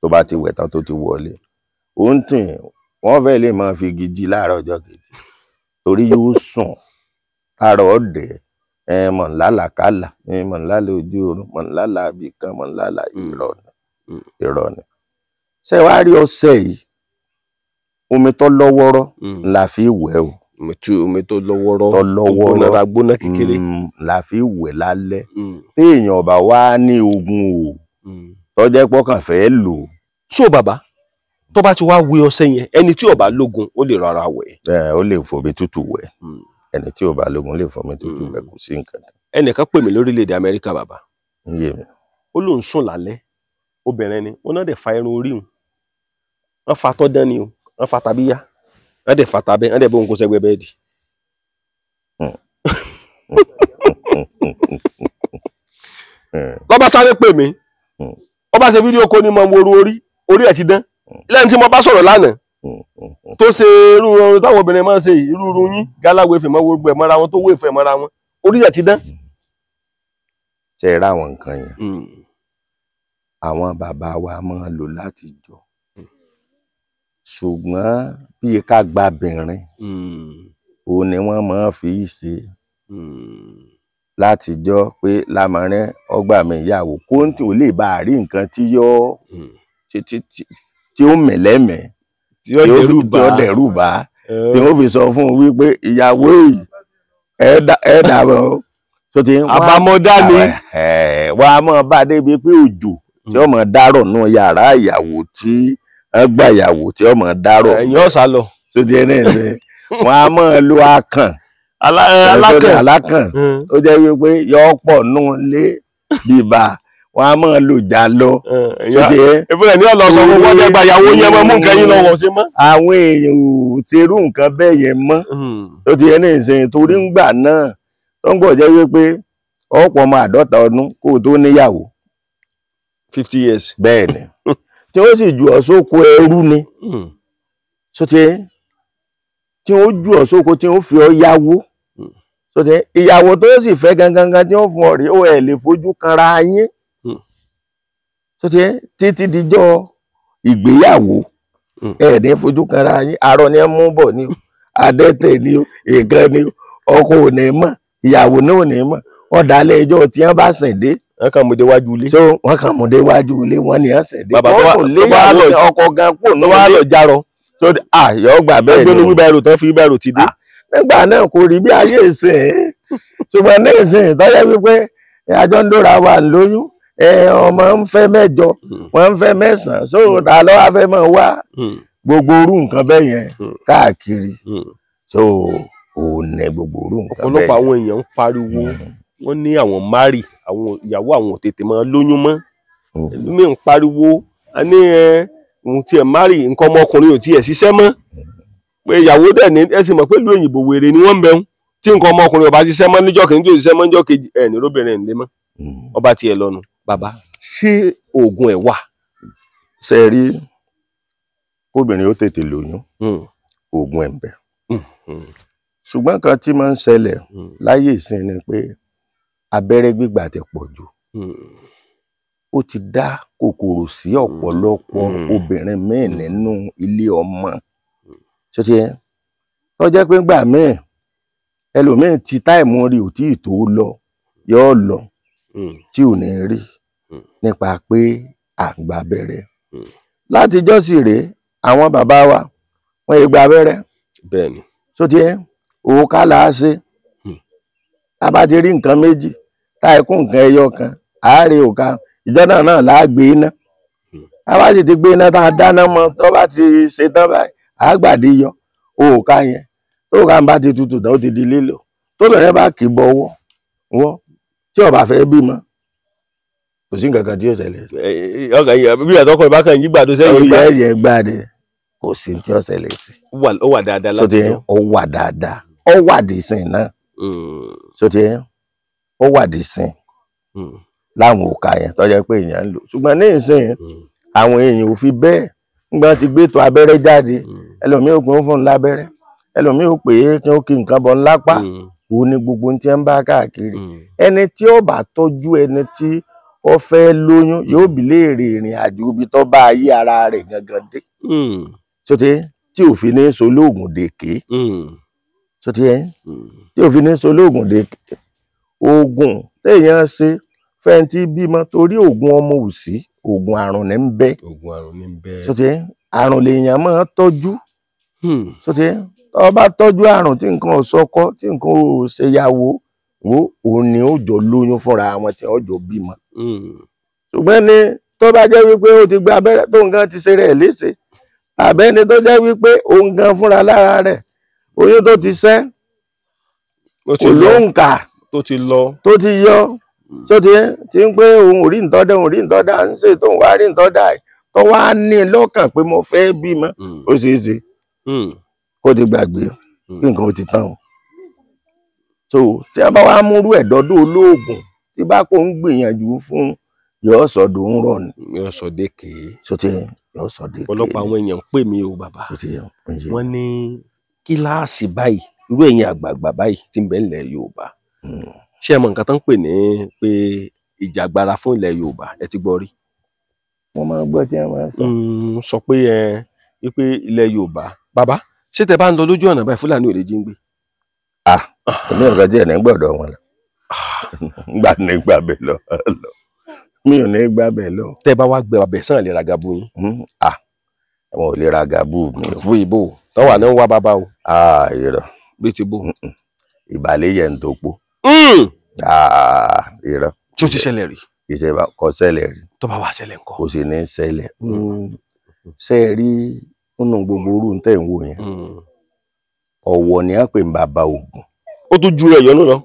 B: tó bá ti wẹ̀ tán tó ti wọlé. Òun tì wọ́n fẹ́ lè máa fi igi jí láàárọ̀ ọjọ́ kejì torí yóò sùn àárọ̀ ọ̀dẹ̀ mọ̀ ńlálàkálà mọ̀ ńlálà ojú oorun mọ̀ ńlálà abìkan mọ̀ ńlálà irọ́ ni. Ṣé wàá rí ọṣẹ yìí omi tó lọ́wọ́rọ́ la fi wẹ̀ o.
A: Omi tó lọ́wọ́rọ́ gbóná kékeré
B: la fi wẹ̀ lálẹ́ téèyàn ọba wá ní ogun o tó jẹ́ pọ́kàn fẹ́ lò.
A: So bàbá tó bá ti wá wé ọṣẹ yẹn ẹni tí ó bá lógun ó lè rọra wẹ̀.
B: Ó lè fomi tútù wẹ̀ ẹni tí ó bá lógun lè fomi tútù wẹ̀ kò sí nǹkan kan.
A: Ẹnìkan pè mí lórílẹ̀‐èdè Amẹ́ríkà bàbá.
B: ń yé mi.
A: Ó lóun sùn lálẹ́ obìnrin ni wọ́n náà dẹ̀ fa irun orí òun wọ́n fa tọ́ dán ni o wọ́n fa tàbíyá wọ́n dẹ̀ fa tàbẹ́ wọ́n dẹ̀ bóun kó sẹ́gbẹ́ bẹ́ẹ̀dì. lọ́ba sáré pè mí ọba ṣe fídíò kó ní mọ woru orí ẹ̀ ti dán lẹ́yìn tí mo bá sọ̀rọ̀ lánàá tó ṣe irú ọrùn táwọn obìnrin máa ń ṣe irú yín gáláwé fẹ̀ mọ́ gbogbo ẹ̀ mọ́ra wọn tó wé fẹ̀ mọ́ra wọn orí ẹ̀ ti dán.
B: Ṣé ẹ ráwọn nǹkan yẹn àwọn bàbá wa máa lò láti jọ ṣùgbọ́n bí ká gbàbìnrin òun ni wọ́n máa fi ṣe láti jọ pé lámọ̀rin ọgbà mi ìyàwó kóńtì ò lè bá a rí nǹkan tí yóò tí ó mẹ̀lẹ́mẹ̀ tí ó dẹ̀rù bá tí ó fi sọ fún un wípé ìyàwó yìí ẹ dàbọ̀
A: àbámọ̀dá ni
B: wọ́n á máa bá a débi pé òjò tí ó máa dárọ̀ náà yàrá ìyàwó tí wọ́n gbà ìyàwó tí ó máa dárọ̀
A: ẹ̀yìn ọ̀sà lọ
B: sóti ẹ̀ náà ṣe wọ́n á máa lo akàn alákàn ó jẹ́ wípé yọ pọ̀ nù lé bíbá wọ́n á máa lo jà lọ sóti ẹ̀.
A: ìfúnẹ̀ ní ọlọ́sọ fún wọ́n dẹ́gbà ìyàwó yẹn mọ́ mú nǹkan yín lọ́wọ́ ṣe mọ́.
B: àwọn èèyàn ò ti rú nǹkan bẹ́ẹ̀ yẹn mọ́ sóti ẹ̀ náà ṣe torí ń gbà náà tó ń gbọ́ jẹ́ wípé ọ̀pọ̀ ọmọ 50 ọdún kó o tó níyàwó
A: 50 years.
B: Bẹ́ẹ̀ ni tí ó sì ju ọ̀sọ́kọ ẹrú ni sóti tí ó ju ọ̀sọ́kọ tí ó fi ọ yáwó sóti ìyàwó tó sì fẹ́ gangan tí ó fún ọ rí ó ẹ̀ lè fojú kanra yín sóti títí dijọ́ ìgbéyàwó ẹ̀ ní fojú kanra yín arọ ni ẹ mú bọ̀ ni o adẹ́tẹ̀ ni o èèkan ni o ọkọ ò ní mọ̀ ìyàwó náà ò ní mọ̀ wọ́n dálé ẹjọ́ tí wọ́n bá sìn dé.
A: Wọ́n kàn mú dé wájú ilé.
B: So wọ́n kàn mú dé wájú ilé wọn ni wọ́n sìn dé.
A: Bàbá tó wá lọ
B: ọkọ gan kò ní
A: wá lọ járọ.
B: So yọ gbà bẹ́ẹ̀ ni.
A: Ẹgbẹ́ olówó báyìí tán fi báyìí ti dé.
B: Nígbà náà kò rí bí ayé ìsìn ṣùgbọ́n ní ìsìn tọ́jọ́ wípé àjọ ń dóra wà lóyún ọmọ ń fẹ́ 8 wọ́n ń fẹ́ 9 so ta ló wá fẹ́ mọ̀ wá gbogbo orú nǹkan bẹ́ẹ̀ yẹn káàkiri so òun ní gbogbo orú nǹkan bẹ́ẹ̀.
A: Ọ̀pọ̀lọpọ̀ àwọn èèyàn ń pariwo wọ́n ní àwọn mari àwọn ìyàwó àwọn tètè máa lóyún mọ́ ẹlòmíì ń pariwo a ní ohun tí ẹ mari nǹkan ọmọkùnrin ò tiẹ̀ ṣiṣẹ́ mọ́ pé ìyàwó dẹ̀ ní ẹ sì mọ̀ pé ìlú òyìnbó wèrè ni wọ́n ń bẹ̀rù tí nǹkan ọmọkùnrin ò bá ṣiṣẹ́ mọ́ níjọ́ kìíní tó ṣiṣẹ́ mọ́ níjọ́ kejì ẹ̀ ní róbìnrin ẹ̀ ń lé mọ́ ọba tiẹ̀ lọ́nu. Bàbá ṣé oògùn ẹ̀ wà?
B: Ṣe rí kóbìnrin ó tètè lóyún oògùn ẹ̀ ń bẹ ṣùgbọ́n kan tí máa ń ṣẹlẹ̀ láyé ìsìn ni pé abẹ́rẹ́ gbígbà ti pọ̀ jù ó ti dá kòkòrò sí ọ̀pọ̀lọpọ̀ obìnrin míì nínú ilé ọmọ ṣé ti yẹn tó jẹ́ pé gbà míì ẹlòmíì ti táìmù rí ò tí ì tó lọ yóò lọ tí ò ní rí nípa pé àgbà abẹ́rẹ́ látijọ́ sì rèé àwọn bàbá wa wọ́n yé gba abẹ́rẹ́
A: bẹ́ẹ̀ni
B: ṣó ti yẹn òòkà là á ṣe tá a bá ti rí nǹkan méjì táì kún nǹkan ẹyọ kan àárẹ̀ òòkà ìjọ náà là á gbé iná a bá sì ti gbé iná tá a dáná mọ́ tó bá ti ṣe tán báyìí àgbàdì yọ òòkà yẹn tóòkà ń bá ti tutù tán ó ti di lílò tóbìnrin bá kì í bọwọ́ wọ́n tí ó bá fẹ́ bímọ kò sí nǹkan kan tí ó ṣẹlẹ̀ sí.
A: ọkàn yìí bí àtọkọ ìbákan yìí gbàdó sẹ́yìn
B: ìgbà ẹ̀yẹ gbàdé kò sí tí ó ṣẹlẹ̀ sí.
A: ó wà dáadáa láti
B: yẹn ó wà dáadáa ó wà dìísìn náà sóti yẹn ó wà dìísìn láwọn òkà yẹn tó jẹ́ pé èèyàn ń lò ṣùgbọ́n ní ìsìn àwọn èèyàn ò fi bẹ́ẹ̀ nígbà tí gbé tó abẹ́rẹ́ jáde ẹlòmíì ò pín fún un lábẹ́rẹ́ ẹlòmíì ò pè é kí ó kí nǹkan bọ̀ ńlápá òun ni gbogbo ohun tí ń bá káàkiri ẹni tí ó bá tọ́jú ẹni tí ó fẹ́ lóyún yóò bi léèrè ìrìn àjò ibi tó bá ayé ara rẹ̀ gangan dé sóti tí òfin ní solóògùn dèké sóti tí òfin ní solóògùn dèké oògùn téèyàn ṣe fẹ́ntì bímọ torí oògùn ọmọ òsì oògùn àrùn ní ń bẹ sóti àrùn lèèyàn máa tọ́jú sóti tó bá tọ́jú àrùn tí nǹkan ò sọkọ tí nǹkan ò ṣèyàwó wo òun ni ó jọ lóyún fúnra wọn tí wọ́n jọ bímọ ṣùgbọ́n ní tó bá jẹ́ wípé ó ti gba abẹ́rẹ́ tó nǹkan ti ṣe rẹ̀ léṣe àbẹ́ni tó jẹ́ wípé òun gan fúnra lára rẹ̀ oyún tó ti ṣẹ́ kò lóǹkà
A: tó ti lọ
B: tó ti yọ tó ti ń pé òun ò rí ntọ́dá òun rí ntọ́dá ń ṣe tóun wá rí ntọ́dá tó wá ní lọ́kàn pé mo fẹ́ bímọ ó ṣeé ṣe kó ti gbàgbé kí nǹkan ó ti tán o so tí a bá wá múrú ẹ̀dọ́dọ̀ olóògùn tí bá kó ń gbìyànjú fún yóò sọdọ̀ ń rọ̀ ni.
A: yóò sọ dékè.
B: sọtí yóò sọ dékè.
A: ọ̀pọ̀lọpọ̀ àwọn èèyàn ń pè mí o bàbá.
B: sọtí
A: wọ́n ní kíláàsì báyìí irú ẹ̀yin àgbààgbà báyìí tí ń bẹ nílẹ̀ Yorùbá. ṣé ẹ mọ nǹkan tó ń pè ní pé ìjàgbara fún ilẹ̀ Yorùbá ẹ ti gbọ́ rí.
B: wọ́n máa gbọ́ tí wọ́n máa sọ.
A: sọ pé wípé ilẹ̀ Yorùbá bàbá ṣé tẹ bá ń lọ lójú ọ̀nà báyìí Fúlàní ò lè jí ń gbé.
B: èmi ò kàn tí ẹ̀ ní gbọ́dọ̀ wọn lọ gbà ní gbàbẹ̀ lọ mi ò ní gbàbẹ̀ lọ.
A: tẹ bá wá gbé abẹ sàn lè ra gabu yín.
B: àwọn ò lè ra gabu mi ò.
A: fún ìbò tó wà ní wá bàbá o.
B: irọ́
A: bí ti bò.
B: ìbàlẹ̀ yẹn ń tó pọ̀. irọ́.
A: tí ó ti ṣẹlẹ̀ rí.
B: ìṣẹ̀bà kò ṣẹlẹ̀ rí.
A: tó bá wá ṣẹlẹ̀ ńkọ́.
B: kò sì ní ṣẹlẹ̀. ṣe é rí nínú gbogbo orú tẹ̀ ń wò yẹn ọ̀wọ̀ ni a pè ń bàbá ogun.
A: ó tún ju ẹ̀yọ́nú lọ.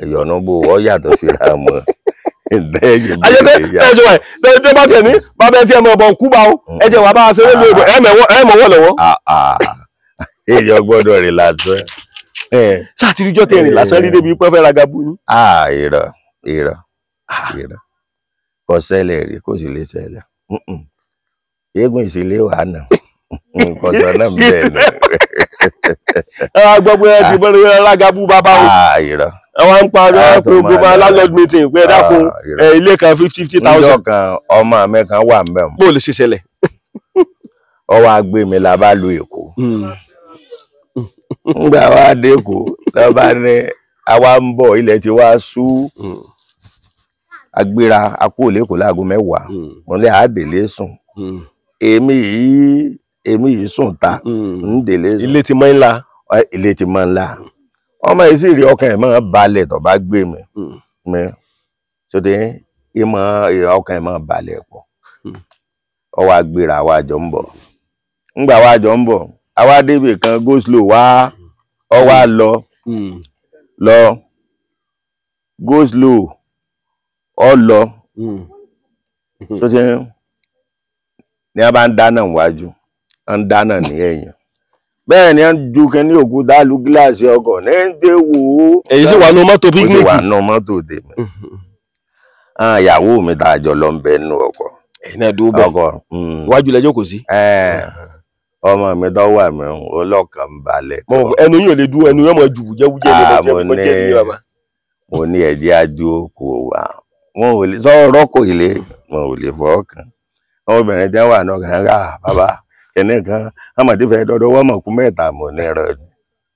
B: ẹ̀yọ́nú bò ó yàtọ̀ síra mọ́
A: ayẹyẹ ẹjọ ẹ tẹ bá tiẹ̀ ní bàbá ẹ tiẹ̀ mọ ọbọ nkú bá o ẹ tiẹ̀ wà bá a ṣe lóde ìbò ẹ mọ wọ lọ́wọ́.
B: èèyàn gbọ́dọ̀ rìn lásán.
A: sátìrìjọ tẹ rìn lásán rí débi pé fẹ́ ra gabu ni.
B: irọ́ kò ṣẹlẹ̀ rí kò sì lè ṣẹlẹ̀ eégún ìsìlẹ̀ wà náà nǹkan sọ náà bẹ́ẹ̀ ni.
A: gbọ́ pé ẹ ti bọ́dọ̀ ra gabu bàbá o.
B: irọ́
A: àwọn ń parí gbogbo landlord meeting pé dákun ilé kan 50,000.
B: níjọ́ kan ọmọ mi kan wà ń bẹ̀ mọ́.
A: bó lè ṣe ṣẹlẹ̀.
B: ó wá gbé mi la bá lu Èkó. ńgbà wá dé Èkó lọ bá ní àwa ń bọ̀ ilẹ̀ tí wàá sú agbéra akó lẹ́kọ̀ọ́ láago 10 mo lè àdèlé sùn èmi yìí sùn ta ń dèlé sùn.
A: ilé ti mọ́ ńlá.
B: ilé ti mọ́ ńlá ọmọ yìí sì rí ọkàn ẹ̀ máa balẹ̀ tó bá gbé mi sóde ìmọ̀ ọkàn ẹ̀ máa balẹ̀ pọ̀ ọwọ́ agbèrè àwa àjọ ń bọ̀ ńgbà àwa àjọ ń bọ̀ àwa débì kan go slow wá ọwọ́ lọ go slow ọ lọ sóde ní a bá ń dáná níwájú a ń dáná ní ẹ̀yìn bẹ́ẹ̀ ni a ń ju kẹ́ ní òkúta lu gíláàsì ọkọ̀ ní ń dé wò ó.
A: èyí sì wà nù mọ́tò píkníkì.
B: ó ti wà nù mọ́tò tèmi. ìyàwó mi tá a jọ lọ ń bẹ nù ọkọ̀.
A: ẹ̀yin náà dúró bẹ́ẹ̀ ọkọ̀ iwájú lẹ́jọ́ kò sí.
B: ọmọ mi tó wà mí ọlọ́kàn balẹ̀.
A: ẹnu yóò lè dúró ẹnu yóò mọ ju wújẹ́wújẹ́ lè mọ jẹ́ ní bàbá.
B: mo ní ẹ̀jẹ̀ ajú kò wá wọn ò lè sọ̀rọ̀ kò ilé wọn ò lè fọwọ́ kàn ọmọbìnrin tí wọ́n wà náà kàn á bàbá kẹ́ni kan amọ̀dé fẹ́ dọ́dọ̀ wọ́n mọ̀ kú mẹ́ta mọ̀ ní ẹ̀rọ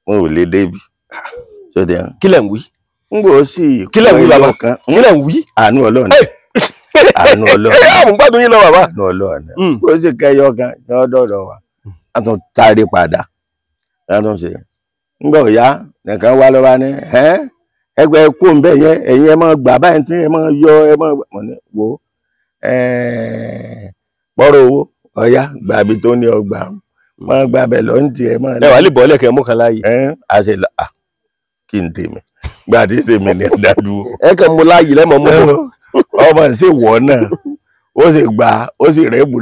B: wọn ò lè débi.
A: kí lẹ̀ ń wí.
B: ń gbò ó sì
A: kí lẹ̀ ń wí bàbá kí lẹ̀ ń wí.
B: àánú Ọlọ́run àánú Ọlọ́run
A: àwọn gbádùn yín lọ bàbá.
B: àánú Ọlọ́run ó sì kẹyọ kan ní ọdọọdọ wa a tún sáré padà a tún ṣe ńgbà òyá nìkan wá lọ́wọ́ ní ẹgbẹ́ kó ń bẹ̀ yẹn ẹ̀yin ẹ máa gbà báyìí tí ẹ máa yọ ẹ máa mọ̀ ní wo pọ́rọ̀ owó ọ̀yá gbàbí tó ní ọgbà máa gbà bẹ̀ lọ ní tiẹ̀ máa.
A: ẹ wà lè bọ́ lẹ́kẹ̀ẹ́ mú kan láàyè.
B: àṣẹ kí n tèmi gbà tí tèmi ní ẹ̀dájú.
A: ẹ kàn mú láàyè lẹ́mọ̀ mú bọ̀.
B: ọmọ ṣe wọ̀ náà ó sì gbà ó sì rẹ́bù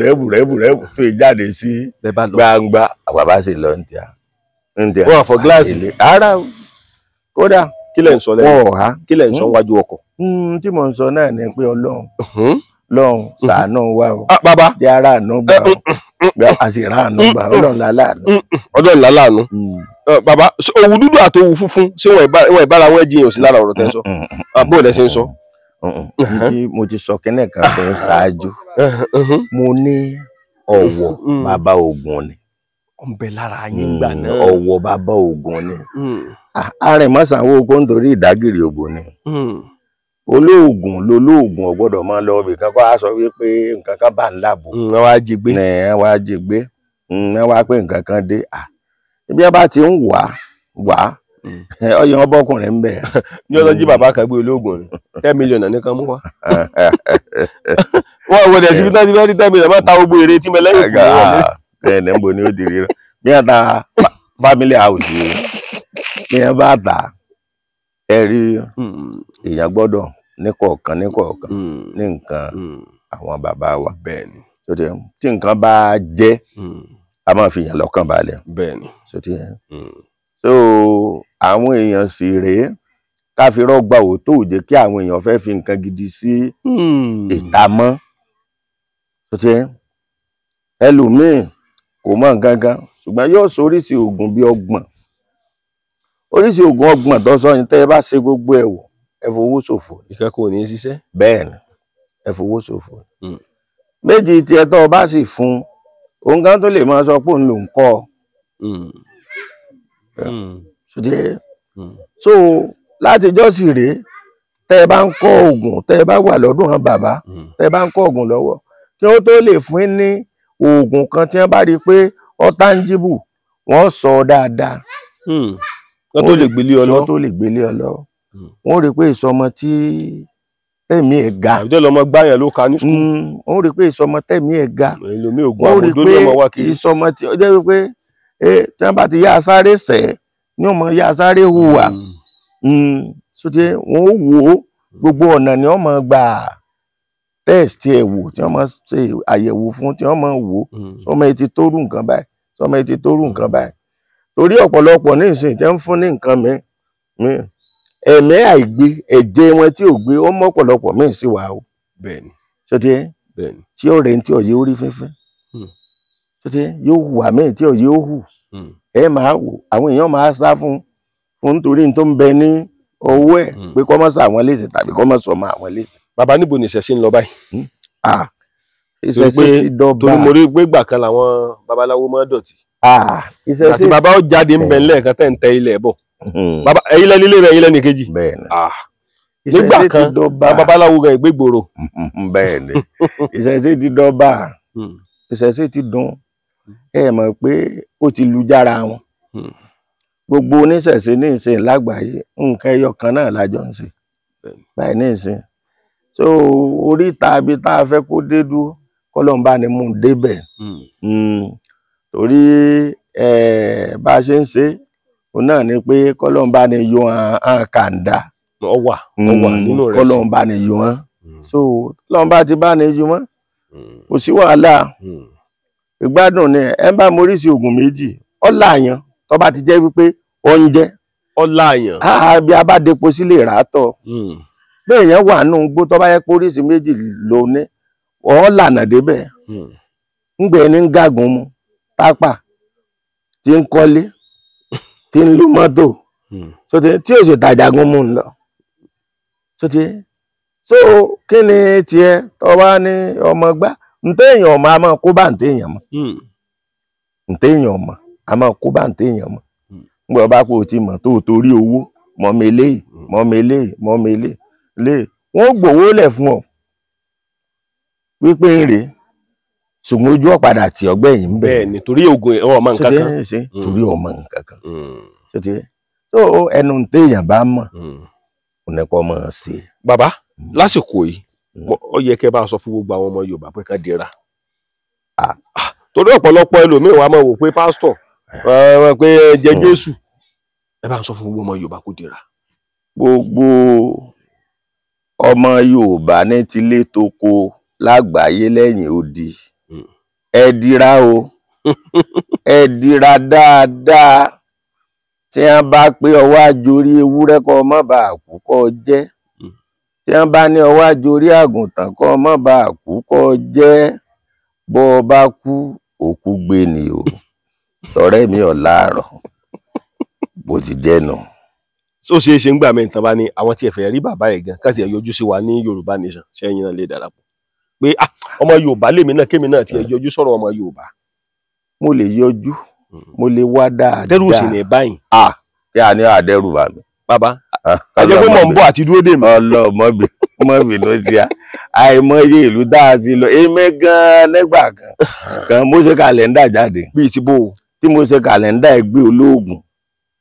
B: tó jáde sí gbangba àbàbà sì lọ ní tíà.
A: wọ́n àfọ gíláàsì.
B: ara kódà
A: kí lẹ̀ ń sọ lẹ́yìn
B: wọ́n ọ̀há
A: kí lẹ̀ ń sọ wájú ọkọ̀.
B: tí mò ń sọ náà ni pé Ọlọ́run ṣàánú wa o
A: bàbá
B: jẹ́ ara àánú gbà ó a sì ra àánú gbà Ọlọ́run láláàánú.
A: Ọlọ́run láláàánú. bàbá òwú dúdú àti òwú funfun ṣé wọn ìbára wọn jiyàn sí lára ọ̀rọ̀ tẹ́ ń sọ bó lẹ ṣe ń sọ.
B: mo ti sọ kẹ́nẹ̀ kan fẹ́ ṣáájú mo ní ọ̀wọ̀ bàbá Ògún ni.
A: ó ń bẹ lára yín gbà náà.
B: ọ̀wọ̀ bàbá Ògún ni. arìnmọ́sánwó oko nítorí ìdágìrì òbò ni. olóògùn lolóògùn ò gbọ́dọ̀ máa lọ ibì kan kó a sọ wípé nǹkan kan bá ń láàbò.
A: wọ́n wá jí gbé.
B: wọ́n wá jí gbé wọ́n wá pé nǹkan kan dé. ibi ẹ bá ti ń wá ọyọ ọbọkùnrin ń bẹ.
A: ní ọjọ́ jí bàbá kan gbé olóògùn ni 10 million nìkan mú wá. wọ́n wọlé síbi tí wọ́n ti fẹ́ rí 10 million bá ta gbogbo èrè tí mo lẹ́yìn kù wọlé.
B: ẹnì ń bo ni ó ti rí rẹ bí wọ́n ta family house bí wọ́n bá ta ẹ rí èèyàn gbọ́dọ̀ ní kọ̀ọ̀kan ní nǹkan àwọn bàbá wa.
A: bẹ́ẹ̀ni.
B: tí nǹkan bá jẹ́ a máa fi yàn lọ́kàn balẹ̀.
A: bẹ́ẹ̀ni.
B: so àwọn èèyàn sì rèé ká fi rọ́gbà òótọ́ òjé kí àwọn èèyàn fẹ́ fi nǹkan gidi sí ìta mọ́. ẹlòmíì kò mọ̀ nǹkan kan ṣùgbọ́n yóò sọ oríṣi oògùn bíi 30 oríṣi oògùn 30 tó sọ yín tẹ́ ẹ bá ṣe gbogbo ẹ̀ wò ẹ fowó ṣòfò.
A: ìkẹ́kọ̀ọ́ ò ní ṣiṣẹ́.
B: bẹ́ẹ̀ ni ẹ fowó ṣòfò. méjì tí ẹ tọ́ ọ bá sì fún òun kan tó lè máa sọ pé òun ló ń kọ́ ọ. so látijọ́ sì rèé tẹ́ ẹ bá ń kọ́ oògùn tẹ́ ẹ bá wà lọ́dún hàn bàbá tẹ́ ẹ bá ń kọ́ oògùn lọ́wọ́ kí wọ́n tó lè fún yín ní oògùn kan tí wọ́n bá rí i pé ó tangible wọ́n sọ dáadáa.
A: wọ́n tó lè gbélé ọ lọ.
B: wọ́n tó lè gbélé ọ lọ. wọ́n rí i pé ìsọmọ tí tẹ̀mí ẹ̀ ga.
A: àbújá lọmọ gbáyàn ló ka ní sùkúl.
B: wọ́n rí i pé ìsọmọ tẹ̀mí ẹ̀ ga.
A: èlòmí ògùn
B: wọ́n rí
A: àbújá ní ọmọ wá
B: i pé
A: kiri.
B: ìsọmọ tí ó jẹ́ wípé tí wọ́n bá ti yá sáré sẹ̀ ní ọmọ yá sáré hùwà. sóde wọ́n ó wò ó gbogbo ọ̀nà ni wọ́n máa gbà test ẹ̀ wò tí wọ́n máa ṣe àyẹ̀wò fún tí wọ́n máa wò sọmọ ẹ ti tóru nǹkan báyìí sọmọ ẹ ti tóru nǹkan báyìí. torí ọ̀pọ̀lọpọ̀ ní ìsìn tẹ́ ń fún ní nǹkan mi ẹ̀mí àìgbé ẹ̀jẹ̀ wọn tí ò gbé ó mọ́ ọ̀pọ̀lọpọ̀ míì sí wa o.
A: bẹ́ẹ̀ni.
B: sọtí
A: bẹ́ẹ̀ni.
B: tí ó rẹ̀ ń tí ọ̀yẹ́ orí fífẹ́ sọtí yóò hùwà míì tí ọ̀yẹ́ ó hù ẹ máa wò àwọn èèyàn máa sá fún nítorí tó ń bẹ ní owó ẹ̀ pé kọ́ mọ́ sọ àwọn léṣe tàbí kọ́ mọ́ sọ ọmọ àwọn léṣe.
A: bàbá níbo ni ìṣẹ̀ṣe ń lọ báyìí.
B: ìṣẹ̀ṣe ti dọ́ba.
A: torí mo rí pé ìgbà kan làwọn babaláwo máa dọ̀tí.
B: ìṣẹ̀ṣe
A: àti bàbá ó jáde ń bẹ lẹ́ẹ̀kan tẹ́ ń tẹ ilẹ̀ bọ̀. bàbá ẹ̀yin lẹ́ni ilé rẹ̀ ẹ̀yin lẹ́ni kejì.
B: bẹ́ẹ̀ni.
A: nígbà kan babaláwo gan ìgbégbòrò.
B: bẹ́ẹ̀ni ìṣẹ̀ṣe ti dọ́ba ìṣẹ̀ṣe ti dùn ẹ mọ̀ pé ó ti lu jára wọn. gbogbo oníṣẹ̀ṣe ní ìsìn lágbàáyé nǹkan ẹyọ kan náà lájọ ń ṣe báyìí ní ìsìn. so oríta ibi tá a fẹ́ kó dé dúró kọ́lọ́mbà ni mú un débẹ̀. torí bá a ṣe ń ṣe òun náà ni pé kọ́lọ́mbà ni yọ hàn kàńdà.
A: ó wà nínú rẹ̀ sí.
B: kọ́lọ́mbà ni yọ hàn. so kọ́lọ́mbà ti bá ni yọ hàn. kò sí wàhálà. ìgbádùn ni ẹ bá moríṣi oògùn méjì ọ̀làyàn tó bá ti jẹ́ wípé oúnjẹ.
A: ọ̀làyàn.
B: bí a bá depo sílé ìràtọ̀. bẹ́ẹ̀ yẹn wà nù gbó tó bá yẹ pé oríṣi méjì ló ní ọ̀lànà débẹ̀. ńgbẹ́ ní ń gàgùn mu tápà tí ń kọ́lé tí ń lu mọ́tò tí ò sì tàjàgún mú un lọ sóti so kí ni tiẹ̀ tó wá ní ọmọ gbá ntẹ̀yàn ọmọ a máa kó bá ntẹ̀yàn mọ́ ntẹ̀yàn ọmọ a máa kó bá ntẹ̀yàn mọ́ nígbà bá kó o ti mọ̀ tó o torí owó mọ̀mẹ́lẹ́ wọ́n gbowó lẹ̀ fún ọ wípé ń rèé ṣùgbọ́n ojú ọ̀padà tí ọgbẹ́ yìí ń bẹ̀.
A: bẹ́ẹ̀ ni torí oògùn ọmọ nǹkan kan
B: torí ọmọ nǹkan kan so ẹnu téèyàn bá mọ̀ kò ní kọ́ mọ̀ sí.
A: bàbá lásìkò yìí ó yẹ kẹ́ bá sọ fún gbogbo àwọn ọmọ Yorùbá pé ká dira torí ọ̀pọ̀lọpọ̀ ẹlòmíì wàá máa wò pé pásítọ̀ pé jẹ Jésù ẹ bá sọ fún gbogbo ọmọ Yorùbá kó dira.
B: gbogbo ọmọ Yorùbá ní tilé toko lágbàáyé lẹ́yìn odi ẹ dira o ẹ dira dáadáa tí wọ́n bá pé ọwọ́ àjòrí ewúrẹ́ kọ́ má bàa kú kọ́ jẹ́ tí wọ́n bá ní ọwọ́ àjòrí àgùntàn kọ́ má bàa kú kọ́ jẹ́ bọ́ ọ bá kú òkú gbé ni o tọ̀rẹ́ mi ọ̀ láàárọ̀ bó ti jẹ́ nù.
A: ó ṣeé ṣe ń gbà mí nǹkan bá ní àwọn tí ẹ fẹ́ rí bàbá ẹ̀ gan káṣí ẹ̀ yọjú sí wa ní Yorùbá Nation ṣẹ́yìn náà lè darapọ̀ pé ọmọ Yorùbá lèmi náà kémi náà ti ẹ̀ yọjú sọ̀rọ̀ ọmọ Yorùbá.
B: mo lè yọjú mo lè wá dáadáa.
A: dẹ́rù sì ní báyìí.
B: kí a ní àdẹ́rù bá mi.
A: bàbá ajẹ́ pé mò ń bọ̀ àti dúró dè mí.
B: ọlọ́mọbì ló ti à àìmọye ìlú tá a ti lọ èmi gan-an nígbà kan mo ṣe kàlẹ́ndà jáde.
A: bíi ti bó o.
B: tí mo ṣe kàlẹ́ndà ẹgbẹ́ olóògùn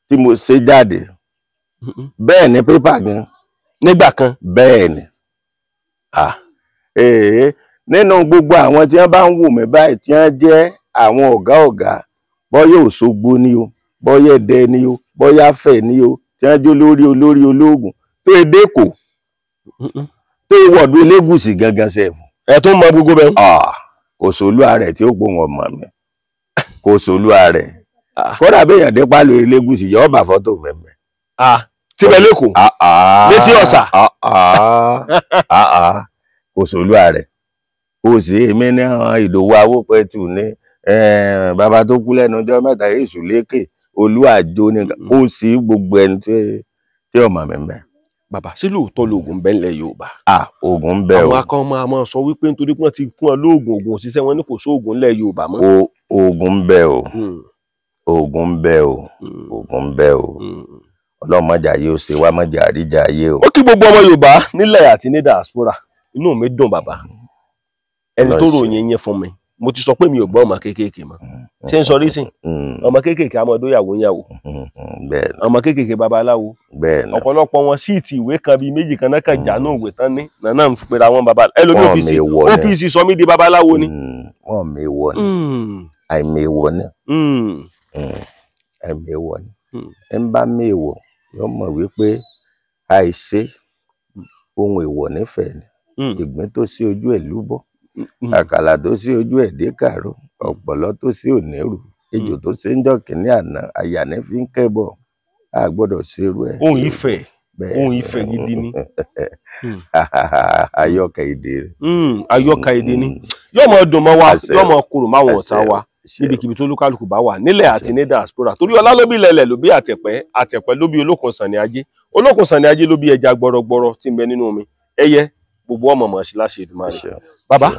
B: tí mo ṣe jáde bẹ́ẹ̀ ni pépà gan.
A: nígbà kan.
B: bẹ́ẹ̀ ni nínú gbogbo àwọn tí wọ́n bá ń wò mí báyìí tí wọ́n jẹ́ àwọn ọ̀gá bọ́yá Òṣogbo ni o bọ́yá Ẹdẹ ni o bọ́yá Fẹ̀ ni o tí wọ́n jó olórí ológun tó edé kò tó wọ̀dù Elégùṣì gangan sẹ́ẹ̀fù.
A: ẹ tó mọ gbogbo bẹ́ẹ̀.
B: kò sólú ààrẹ tí ó gbóhùn ọmọ mi kò sólú ààrẹ kódà béèyàn dé pálọ̀ Elégùṣì yọ ọba fọ́tò mẹ́mẹ́.
A: tíbẹ̀ lẹ́kọ̀ọ́ létí ọ̀sà.
B: kò sólú ààrẹ kò sí èmi ní Ìdòwú Awópẹ̀tù ní bàbá tó kú lẹ́nu ọjọ́ mẹ́ta Èṣù lékè Olúàjò ní kò sí gbogbo ẹni tí ọmọ mi mẹ́.
A: bàbá sí lóòótọ́ lóògùn bẹ́ẹ̀ ńlẹ̀ Yorùbá.
B: oògùn ń bẹ o.
A: àwọn akọ́ máa sọ wípé nítorí pé wọ́n ti fún ọ lóògùn òṣìṣẹ́ wọn ní kò sóògùn ńlẹ̀ Yorùbá mọ́.
B: oògùn ń bẹ o oògùn ń bẹ o oògùn ń bẹ o ọlọ́mọjà yìí ó ṣe wá mọ́jà àríjà ayé o.
A: ó kí gbogbo ọmọ Yorùbá nílẹ̀ àti ní diaspora inú mi dùn bàbá ẹni tó ròyìn yẹn fún mi mo ti sọ pé mi ò gbọ́ ọmọ kéékèèké mọ́ ṣé n sọ rí sìn ọmọ kéékèèké amọ̀dóyàwó ń yàwó ọmọ kéékèèké babaláwo ọ̀pọ̀lọpọ̀ wọn síìtì ìwé kan bíi méjì kan náà kàn jáánú ìwé tán ní nànà ń pera wọn babaláwo ẹlòmí OPC sọ mí di babaláwo ni.
B: wọn mèèwọ ni àìmèèwọ ni àìmèèwọ ni ẹ ń bá mèèwọ yóò mọ̀ wípé àìṣe ohun èèwọ̀ nífẹ̀ẹ́ ni ìgbín tó sí ojú ẹ̀ lúbọ àkàlà tó sí ojú ẹ̀ dé kàró ọ̀pọ̀lọ́ tó sí ònírù ejò tó sí ń jọ kìnní àná àyà ní fi ń kẹ́bọ̀ a gbọ́dọ̀ ṣerú ẹ̀.
A: ohun ìfẹ́ gidi ni.
B: ayọ́ka èdè rẹ̀.
A: ayọ́ka èdè ni yóò mọ dùn mọ́ wa yóò mọ kúrò máwọn ọ̀tá wa níbikíbi tó lúkálùkù bá wà nílẹ̀ àti ní diaspora torí ọlá ló bí ilẹ̀ ló bí àtẹ̀pẹ́ ló bí olókun sànni ajé olókun sànni ajé ló bí ẹja gbọrọgbọrọ tí ń bẹ nínú omi ẹyẹ gbogbo ọmọ mọ̀ sí láṣẹ Èdùmàrè. bàbá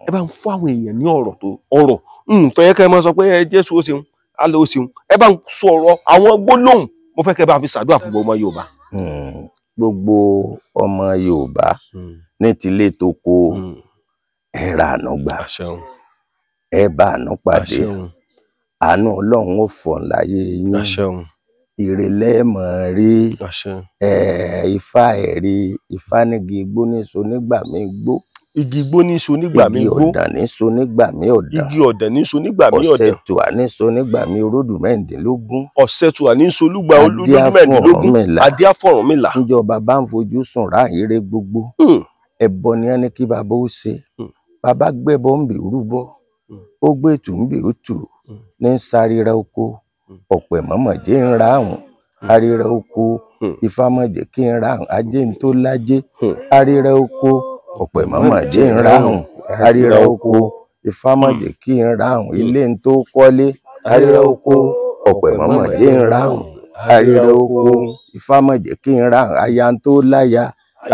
A: ẹ bá ń fún àwọn èèyàn ní ọ̀rọ̀ tó yẹ kẹ́ ẹ máa sọ pé ẹ Jésù ó ṣeun alẹ́ ó ṣeun ẹ bá ń sọ̀rọ̀ àwọn gbólóhùn mo fẹ́ kẹ́ ẹ bá fi ṣàdúrà fún gbogbo ọmọ Yorùbá.
B: gbogbo ọmọ Yorùbá ní tilé toko ẹ ra àánú gbà ẹ bá àánú pàdé àánú Ọlọ́run ó fọ̀ láyé yín ìrẹ̀lẹ̀ mọ̀ rí ifá ẹ̀rí ifá nígi igbó níṣo nígbà mí gbó
A: igi igbó níṣo nígbà mí gbó
B: igi ọ̀dàn níṣo nígbà mí ọ̀dàn
A: igi ọ̀dàn níṣo nígbà mí ọ̀dàn
B: ọ̀sẹ̀tùà níṣo nígbà mí oródù mẹ́rìndínlógún
A: ọ̀sẹ̀tùà níṣo nígbà olódù mẹ́rìndínlógún adíá fọ̀rúnmìlà
B: níjọ́ bàbá ń fojú sùn ráàyèrè gbogbo ẹbọ ni ẹni kí bàbá ó ṣe bàbá gbẹbọ ń bì rúbọ ó gbé tù ń bì ó tù ní sáré oko ọ̀pẹ̀ mọ́mọ̀jẹ́ ń ra àrùn arírẹ oko ìfàmọ̀jẹ́ kí ń ra àrùn ajé ń tó lájé arírẹ oko ọ̀pẹ̀ mọ́mọ̀jẹ́ ń ra àrùn arírẹ oko ìfàmọ̀jẹ́ kí ń ra àrùn ilé ń tó kọ́lé arírẹ oko ọ̀pẹ̀ mọ́mọ̀jẹ́ ń ra àrùn arírẹ oko ìfàmọ̀jẹ́ kí ń ra àrùn aya ń tó láya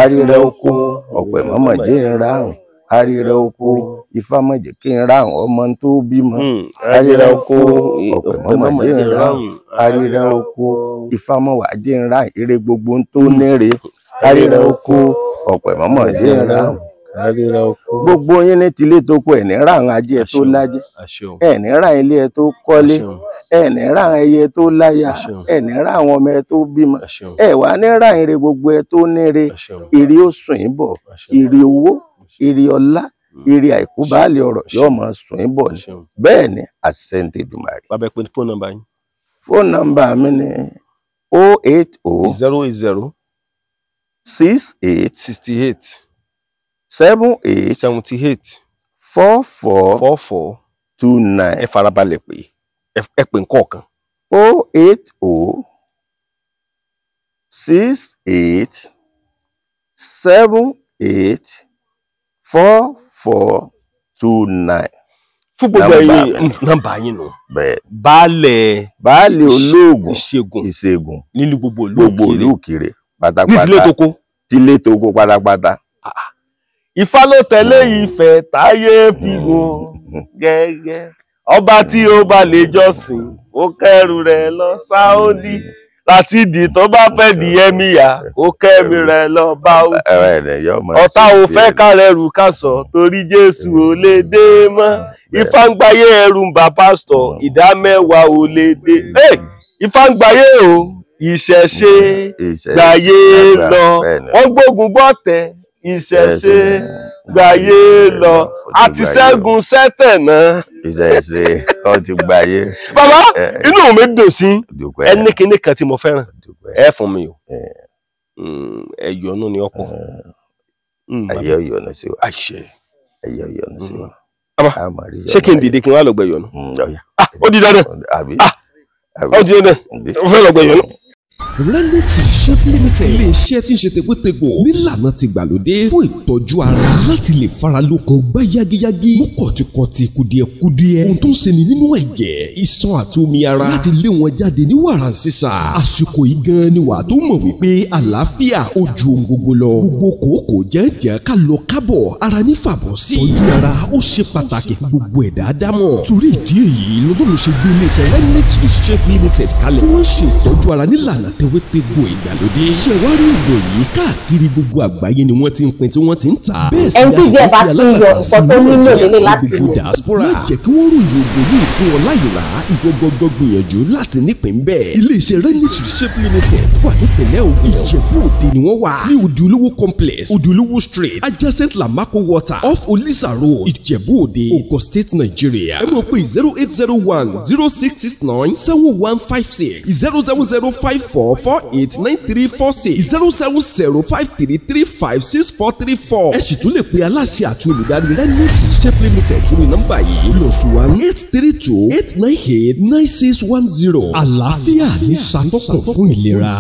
B: àrírẹ oko ọ̀pẹ̀ mọ́mọ́ jẹ́ ń ráhùn àrírẹ oko ifá má jẹ́ kí n ráhùn ọmọ tó bímọ àrírẹ oko ọ̀pẹ̀ mọ́mọ́ jẹ́ ń ráhùn àrírẹ oko ifá má wà jẹ́ ń ráhùn ire gbogbo tó nére àrírẹ oko ọ̀pẹ̀ mọ́mọ́ jẹ́ ń ráhùn gbogbo yín ní tilé tó kọ ẹ̀ ní ráhùn ajé ẹ̀ tó lájẹ ẹ̀ ní ráhùn ilé ẹ̀ tó kọ́lé ẹ̀ ní ráhùn ẹyẹ tó láyà ẹ̀ ní ráhùn ọmọ ẹ̀ tó bímọ ẹ̀ wà ní ráhùn ire gbogbo ẹ̀ tó nére ire ó sùn yín bọ̀ ire owó ire ọlá ire àìkú baálé ọ̀rọ̀ yóò máa sùn yín bọ̀ ni bẹ́ẹ̀ ni àṣẹ ń tẹ̀dùmarè.
A: bàbá ẹ pé fóònù nọ́mbà yín.
B: fóònù nọ́mbà mi ni 080
A: 080
B: 68
A: 68
B: 78
A: 78
B: 44
A: 44
B: 29.
A: ẹ farabalẹ̀ pé ẹ pè nǹkan kan.
B: 080 68 78 44 29.
A: fún gbogbo ẹ̀yin nọ́mbà yín nù.
B: bẹ́ẹ̀
A: baálẹ̀
B: olóògùn
A: ìṣègùn nílùú gbogbo
B: ìlú Ìkirè pátápátá
A: ní tilé tó kó.
B: tilé tó kó pátápátá.
A: Ifá ló tẹ̀lé ìfẹ́ táyé fi wò gẹ́gẹ́ ọba tí ó bá lè jọ́sìn ó kẹ́rù rẹ̀ lọ Sáódì Rásídì tó bá fẹ́ di ẹ̀míyà ó kẹ́mi rẹ̀ lọ Báútì ọ̀tá ò fẹ́ kárẹ̀rù kásọ̀ torí Jésù ò lè dé mọ́ Ifá ń gbáyé ẹrù ń bà pásítọ̀ ìdá mẹ́wàá ò lè dé Ifá ń gbáyé o ìṣẹ̀ṣe gbáyé lọ wọ́n gbógun gbọ́tẹ̀ ìṣẹ̀ṣe gbáyé lọ àti ṣẹ́gun sẹ́tẹ̀ náà.
B: ìṣẹ̀ṣe ó ti gbáyé.
A: bàbá inú mi dùn sí ẹni kíní kan tí mo fẹ́ràn ẹ fún mi o ẹ̀yọ́nú ni ọ̀pọ̀.
B: ayé ọ̀yọ́nú sí wa.
A: àṣẹ.
B: ayé ọ̀yọ́nú sí wa.
A: ṣé kí n dìde kí n wá lọ gbẹ yọ̀nú. ó di dandan ó di dandan ó fẹ́ lọ gbẹ yọ̀nú.
D: Renix Shop Limited ilé-iṣẹ́ tí ń ṣe tegbòtegbò nílànà tìgbàlódé fún ìtọ́jú ara láti lè fara lókun gbá yágíyágí mú kọ̀tìkọ̀tì kùdìẹ̀kudiẹ ohun tó ń ṣeni nínú ẹ̀jẹ̀ iṣan àti omi ara láti lé wọn jáde ní wàràǹṣeṣà àsìkò yìí gan ni wàá tó mọ̀ wípé àlàáfíà ó ju ohun gbogbo lọ gbogbo kòókò jẹ́jẹ́ ká lọ kábọ̀ ara ní fàbọ̀ sí tọ́jú ara ó ṣe pàtàkì fún gbogbo ẹ̀dá ádámọ̀ torí ìdí èyí lọ́dún ṣe gbé ilé-iṣẹ́ Renix Shop Limited kalẹ̀ tí wọ́n ṣe ìtọ́jú ara nílànà tewétegbò ìgbàlódé ṣẹ̀wárí ìgò yìí káàkiri gbogbo àgbáyé ni wọ́n ti ń pín tí wọ́n ti ń tà. bẹ́ẹ̀ sì ni àṣìṣe alágbàtà sí gbogbo diaspora. má jẹ́ kí wọ́n ròyìn ògùn yìí fún ọ láyìnlá ìwọ gbọgbọ gbìyànjú láti nípìn bẹ́ẹ̀. iléeṣẹ́ Renix Shop Limited wà nípìnlẹ̀ Ògùn Ìjẹ̀bú Òde ni wọ́n wà ní Òde Olówó complex Òde Olówó street adjacent Lamako water off Olisa road Ìjẹ̀bú Òde Ogun State Nigeria. ẹ mọ̀ pé 0801 0669 7156 07054 489346 07053356434. ẹ sì tún lè pe aláṣẹ àti olùdarí Renix Shop Limited lórí nọ́mbà yìí +1 832 898 9610. àlàáfíà ní ṣàtọ́kùn fún ìlera.